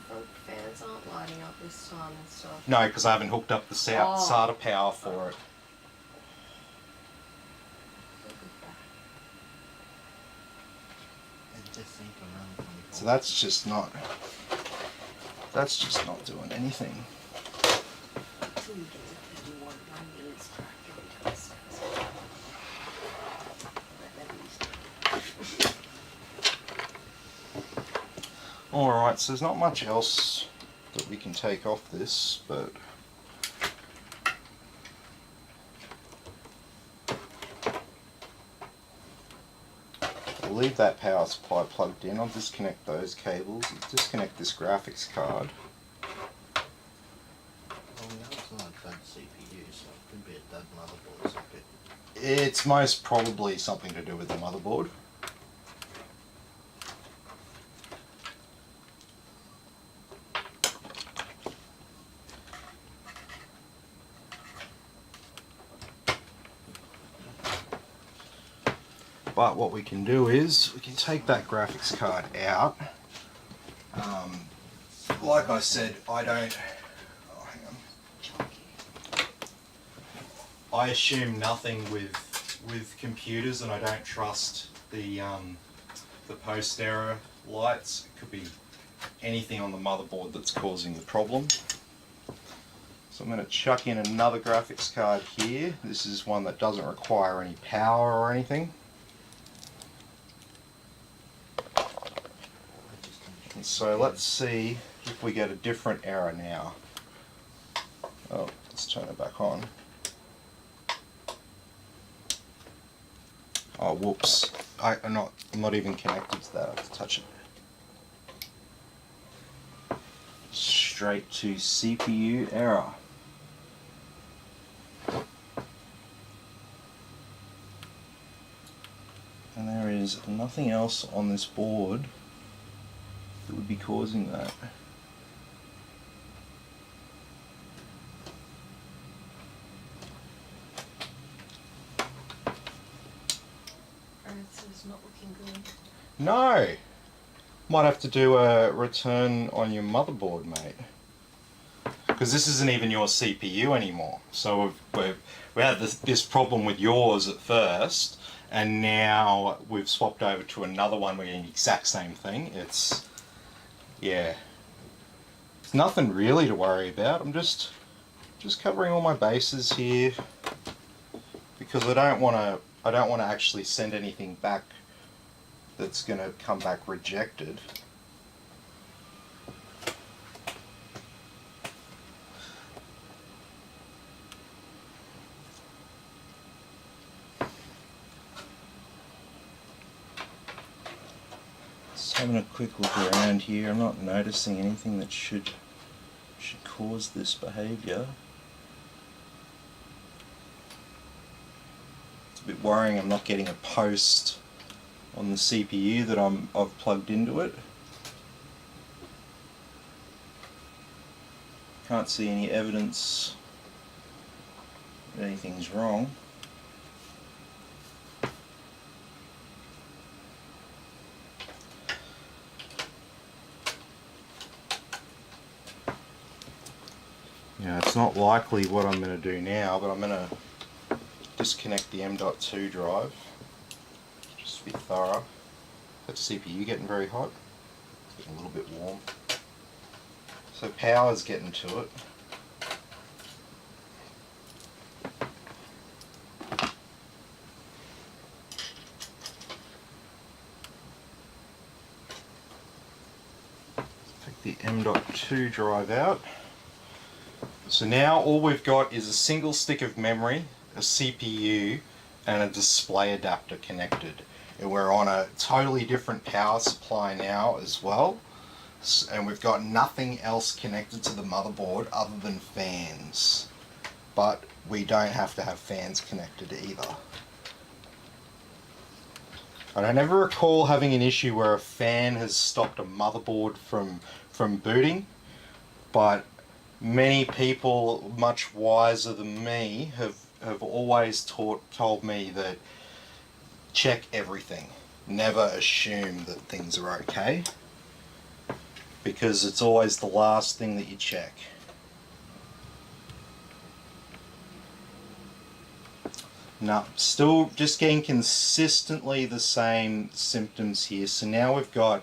Front fans aren't lighting up this time and stuff. No, because I haven't hooked up the SATA power for it. So that's just not doing anything. Alright, so there's not much else that we can take off this, but I'll leave that power supply plugged in. I'll disconnect those cables, disconnect this graphics card. Well, we know it's not a dud CPU, so it could be a dud motherboard socket. It's most probably something to do with the motherboard. But what we can do is we can take that graphics card out. Like I said, I don't. Oh, hang on. I assume nothing with computers, and I don't trust the post error lights. It could be anything on the motherboard that's causing the problem. So I'm going to chuck in another graphics card here. This is one that doesn't require any power or anything. So let's see if we get a different error now. Oh, let's turn it back on. Oh, whoops. I'm not even connected to that. I have to touch it. Straight to CPU error. And there is nothing else on this board that would be causing that. Alright, so it's not looking good. No! Might have to do a return on your motherboard, mate. Because this isn't even your CPU anymore. So we had this problem with yours at first, and now we've swapped over to another one. We're getting the exact same thing. Yeah. It's nothing really to worry about. I'm just covering all my bases here because I don't want to actually send anything back that's going to come back rejected. Just having a quick look around here. I'm not noticing anything that should cause this behavior. It's a bit worrying I'm not getting a post on the CPU that I've plugged into it. Can't see any evidence that anything's wrong. Yeah, it's not likely what I'm going to do now, but I'm going to disconnect the M.2 drive. Just to be thorough. That CPU getting very hot. It's getting a little bit warm. So power's getting to it. Take the M.2 drive out. So now all we've got is a single stick of memory, a CPU, and a display adapter connected. And we're on a totally different power supply now as well. And we've got nothing else connected to the motherboard other than fans. But we don't have to have fans connected either. And I never recall having an issue where a fan has stopped a motherboard from booting, but many people much wiser than me have always told me that check everything. Never assume that things are okay, because it's always the last thing that you check. No, still just getting consistently the same symptoms here. So now we've got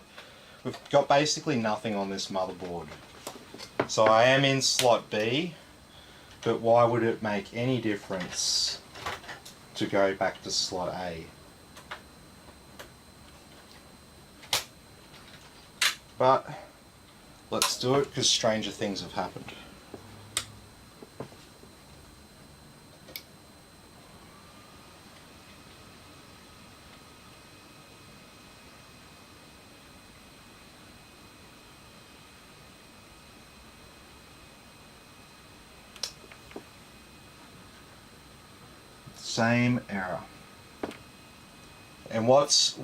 basically nothing on this motherboard. So I am in slot B, but why would it make any difference to go back to slot A? But let's do it because stranger things have happened. Same error. And what's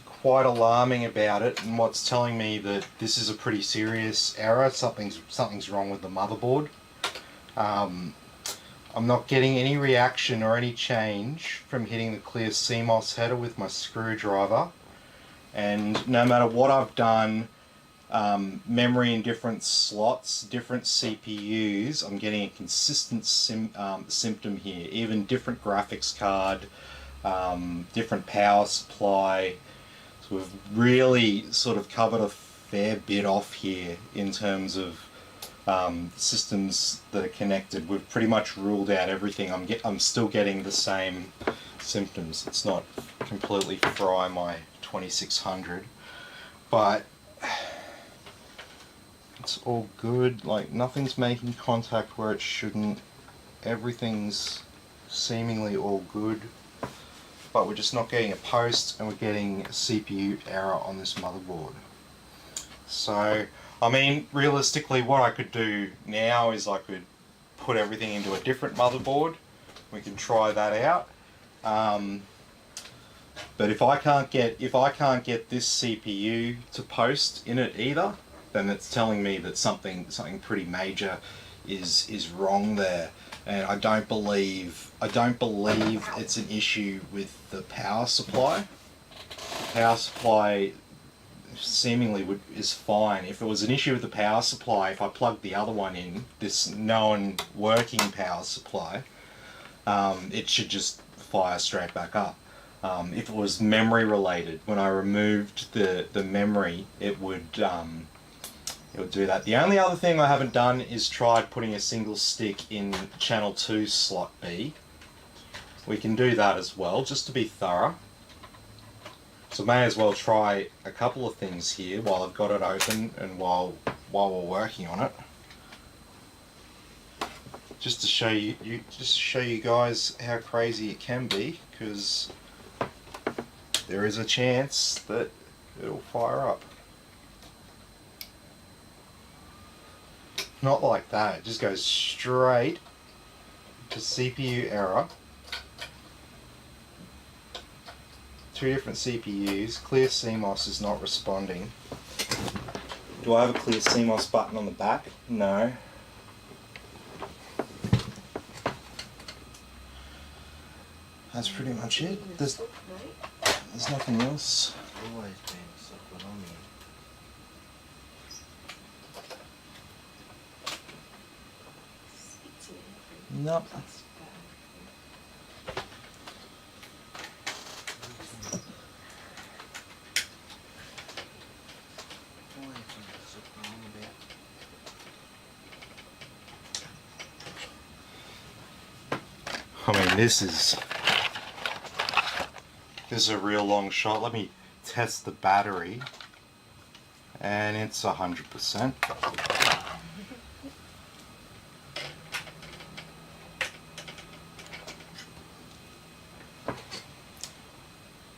quite alarming about it, and what's telling me that this is a pretty serious error, something's wrong with the motherboard. I'm not getting any reaction or any change from hitting the clear CMOS header with my screwdriver, and no matter what I've done, memory in different slots, different CPUs, I'm getting a consistent symptom here. Even different graphics card, different power supply. So we've really sort of covered a fair bit off here in terms of systems that are connected. We've pretty much ruled out everything. I'm still getting the same symptoms. It's not completely fry my 2600, but It's all good, like nothing's making contact where it shouldn't. Everything's seemingly all good, but we're just not getting a post and we're getting a CPU error on this motherboard. So, I mean, realistically what I could do now is I could put everything into a different motherboard. We can try that out. But if I can't get this CPU to post in it either, then it's telling me that something pretty major is wrong there. And I don't believe it's an issue with the power supply. The power supply seemingly is fine. If it was an issue with the power supply, if I plugged the other one in, this known working power supply, it should just fire straight back up. If it was memory related, when I removed the memory, it would do that. The only other thing I haven't done is tried putting a single stick in channel 2 slot B. We can do that as well, just to be thorough. So may as well try a couple of things here while I've got it open and while we're working on it. Just to show you guys how crazy it can be, because there is a chance that it'll fire up. Not like that, it just goes straight to CPU error. Two different CPUs, clear CMOS is not responding. Do I have a clear CMOS button on the back? No. That's pretty much it. There's nothing else. Always been something on me. Nope. Always been something on about. I mean, this is a real long shot. Let me test the battery, and it's 100%.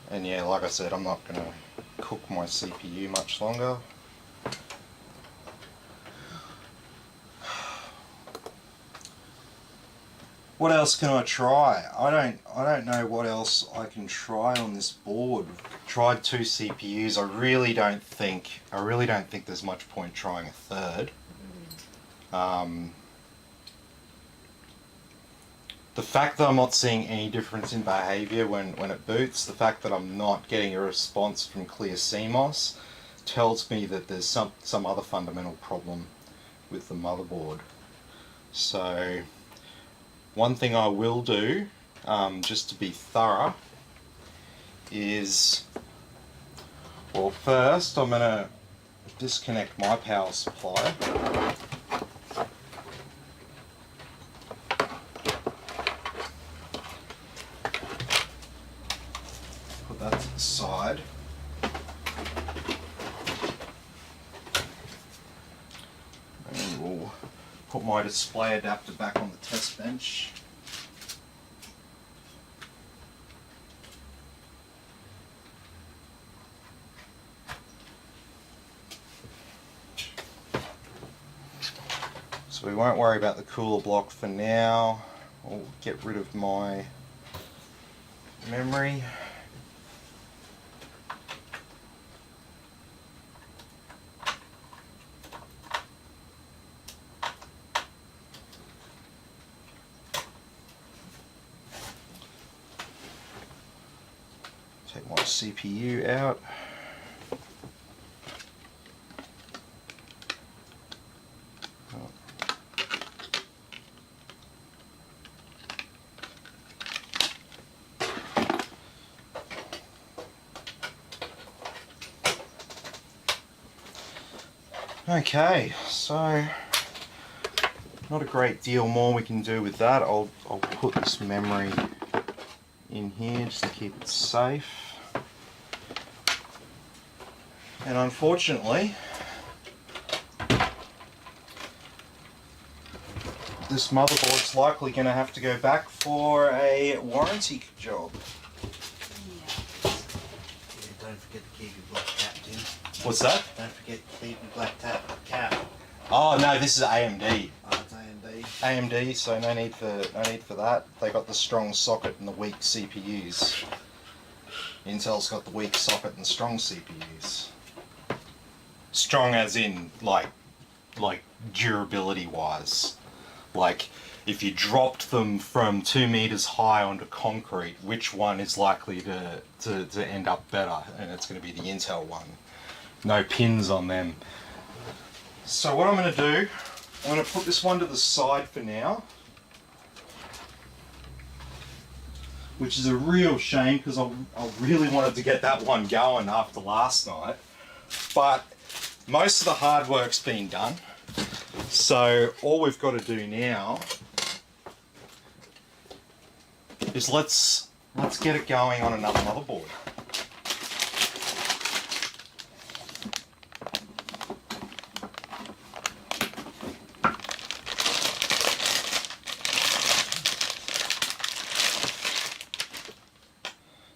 And yeah, like I said, I'm not going to cook my CPU much longer. What else can I try? I don't know what else I can try on this board. I've tried 2 CPUs. I really don't think there's much point trying a third. The fact that I'm not seeing any difference in behavior when it boots, the fact that I'm not getting a response from clear CMOS tells me that there's some other fundamental problem with the motherboard. So one thing I will do, just to be thorough, is, well, first I'm going to disconnect my power supply. Put that to the side. And we'll put my display adapter back on the test bench. So we won't worry about the cooler block for now. I'll get rid of my memory. Take my CPU out. Okay, so not a great deal more we can do with that. I'll put this memory in here just to keep it safe. And unfortunately, this motherboard's likely going to have to go back for a warranty job. Yeah. Yeah, don't forget to keep your black cap, Tim. What's that? Don't forget to keep your black cap. Oh no, this is AMD. Oh, it's AMD. AMD, so no need for that. They got the strong socket and the weak CPUs. Intel's got the weak socket and strong CPUs. Strong as in like durability wise. Like if you dropped them from 2 meters high onto concrete, which one is likely to end up better? And it's going to be the Intel one. No pins on them. So what I'm going to do, I'm going to put this one to the side for now. Which is a real shame because I really wanted to get that one going after last night. But most of the hard work's been done. So all we've got to do now is let's get it going on another motherboard.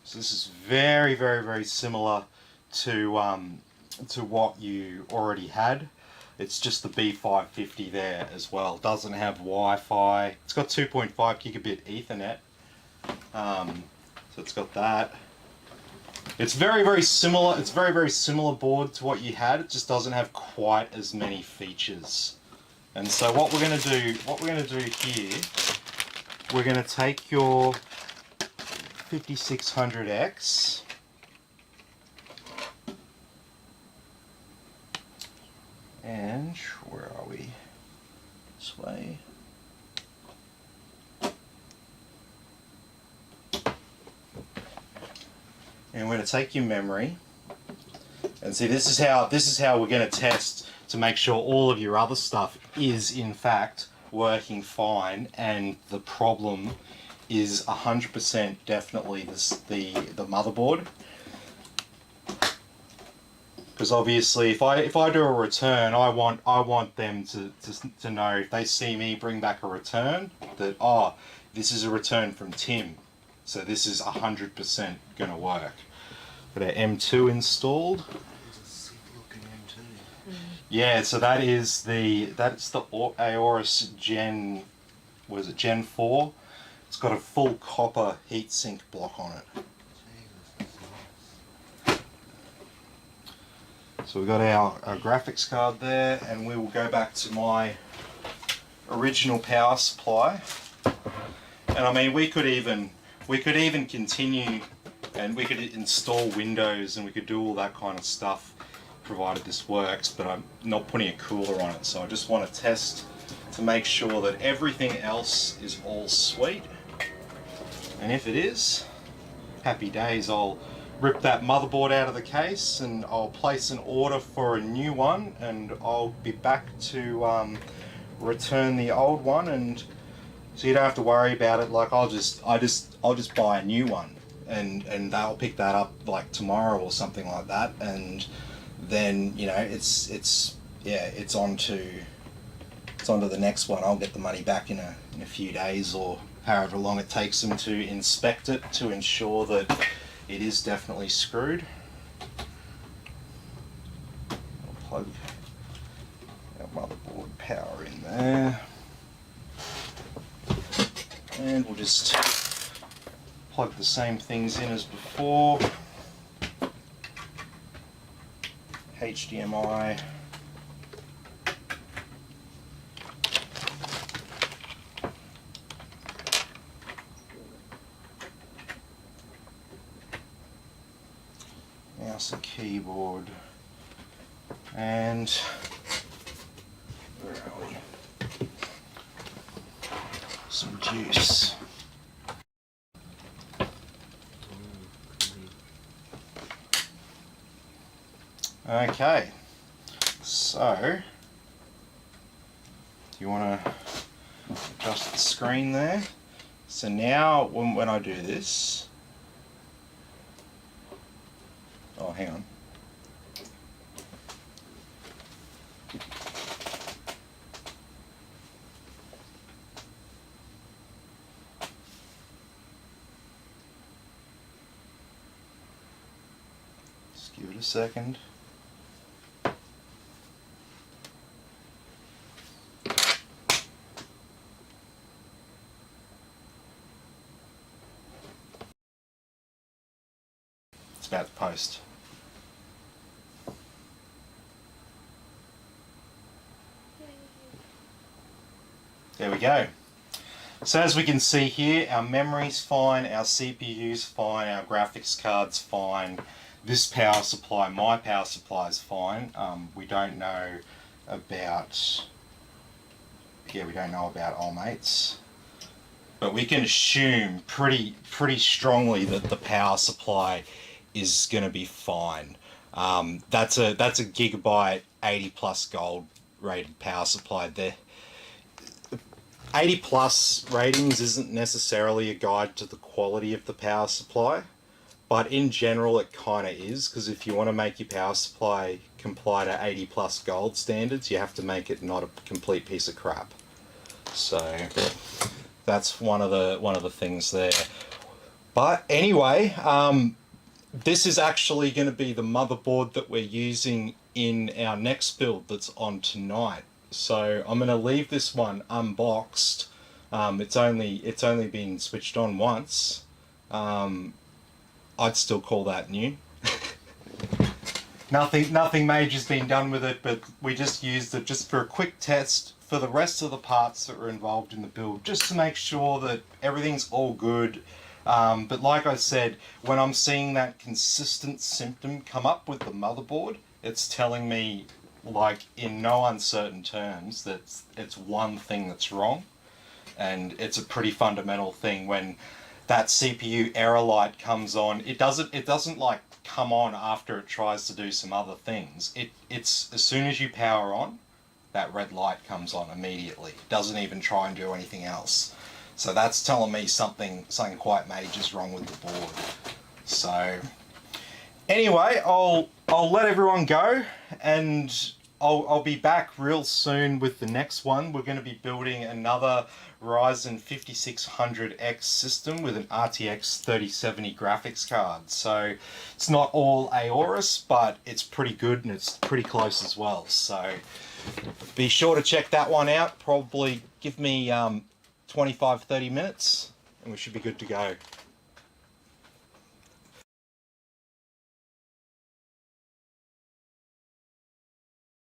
So this is very, very, very similar to what you already had. It's just the B550 there as well. Doesn't have Wi-Fi. It's got 2.5 gigabit Ethernet. So it's got that. It's very, very similar. It's very, very similar board to what you had. It just doesn't have quite as many features. And so what we're going to do here, we're going to take your 5600X and where are we? This way. And we're going to take your memory and see this is how we're going to test to make sure all of your other stuff is in fact working fine and the problem is 100% definitely the motherboard. Because obviously, if I do a return, I want them to know if they see me bring back a return that this is a return from Tim, so this is 100% gonna work. Got our M2 installed. It's a sick looking M2. Yeah, so that's the Aorus Gen, was it Gen 4? It's got a full copper heatsink block on it. Jesus, that's nice. So we've got our graphics card there, and we will go back to my original power supply. And I mean, we could even continue, and we could install Windows, and we could do all that kind of stuff, provided this works. But I'm not putting a cooler on it, so I just want to test to make sure that everything else is all sweet. And if it is, happy days. I'll rip that motherboard out of the case and I'll place an order for a new one, and I'll be back to return the old one, and so you don't have to worry about it. Like I'll just buy a new one, and they'll pick that up like tomorrow or something like that, and then it's on to the next one. I'll get the money back in a few days or however long it takes them to inspect it to ensure that it is definitely screwed. I'll plug our motherboard power in there. And we'll just plug the same things in as before. HDMI. Mouse and keyboard, and where are we? Some juice. Okay, so do you want to adjust the screen there? So now when I do this, oh, hang on. a second. It's about to post. There we go. So as we can see here, our memory's fine, our CPU's fine, our graphics card's fine. This power supply, my power supply is fine. We don't know about, old mates. But we can assume pretty strongly that the power supply is going to be fine. That's a gigabyte 80 plus gold rated power supply there. 80 plus ratings isn't necessarily a guide to the quality of the power supply, but in general it kind of is, because if you want to make your power supply comply to 80 plus gold standards, you have to make it not a complete piece of crap. So that's one of the things there. But anyway, this is actually going to be the motherboard that we're using in our next build that's on tonight. So I'm going to leave this one unboxed. It's only been switched on once. I'd still call that new. Nothing major's been done with it, but we just used it just for a quick test for the rest of the parts that were involved in the build, just to make sure that everything's all good. But like I said, when I'm seeing that consistent symptom come up with the motherboard, it's telling me, like, in no uncertain terms, that it's one thing that's wrong. And it's a pretty fundamental thing. When that CPU error light comes on, it doesn't like come on after it tries to do some other things. It's as soon as you power on, that red light comes on immediately. It doesn't even try and do anything else. So that's telling me something quite major is wrong with the board. So anyway, I'll let everyone go, and I'll be back real soon with the next one. We're going to be building another Ryzen 5600X system with an RTX 3070 graphics card. So it's not all Aorus, but it's pretty good and it's pretty close as well. So be sure to check that one out. Probably give me 25-30 minutes and we should be good to go.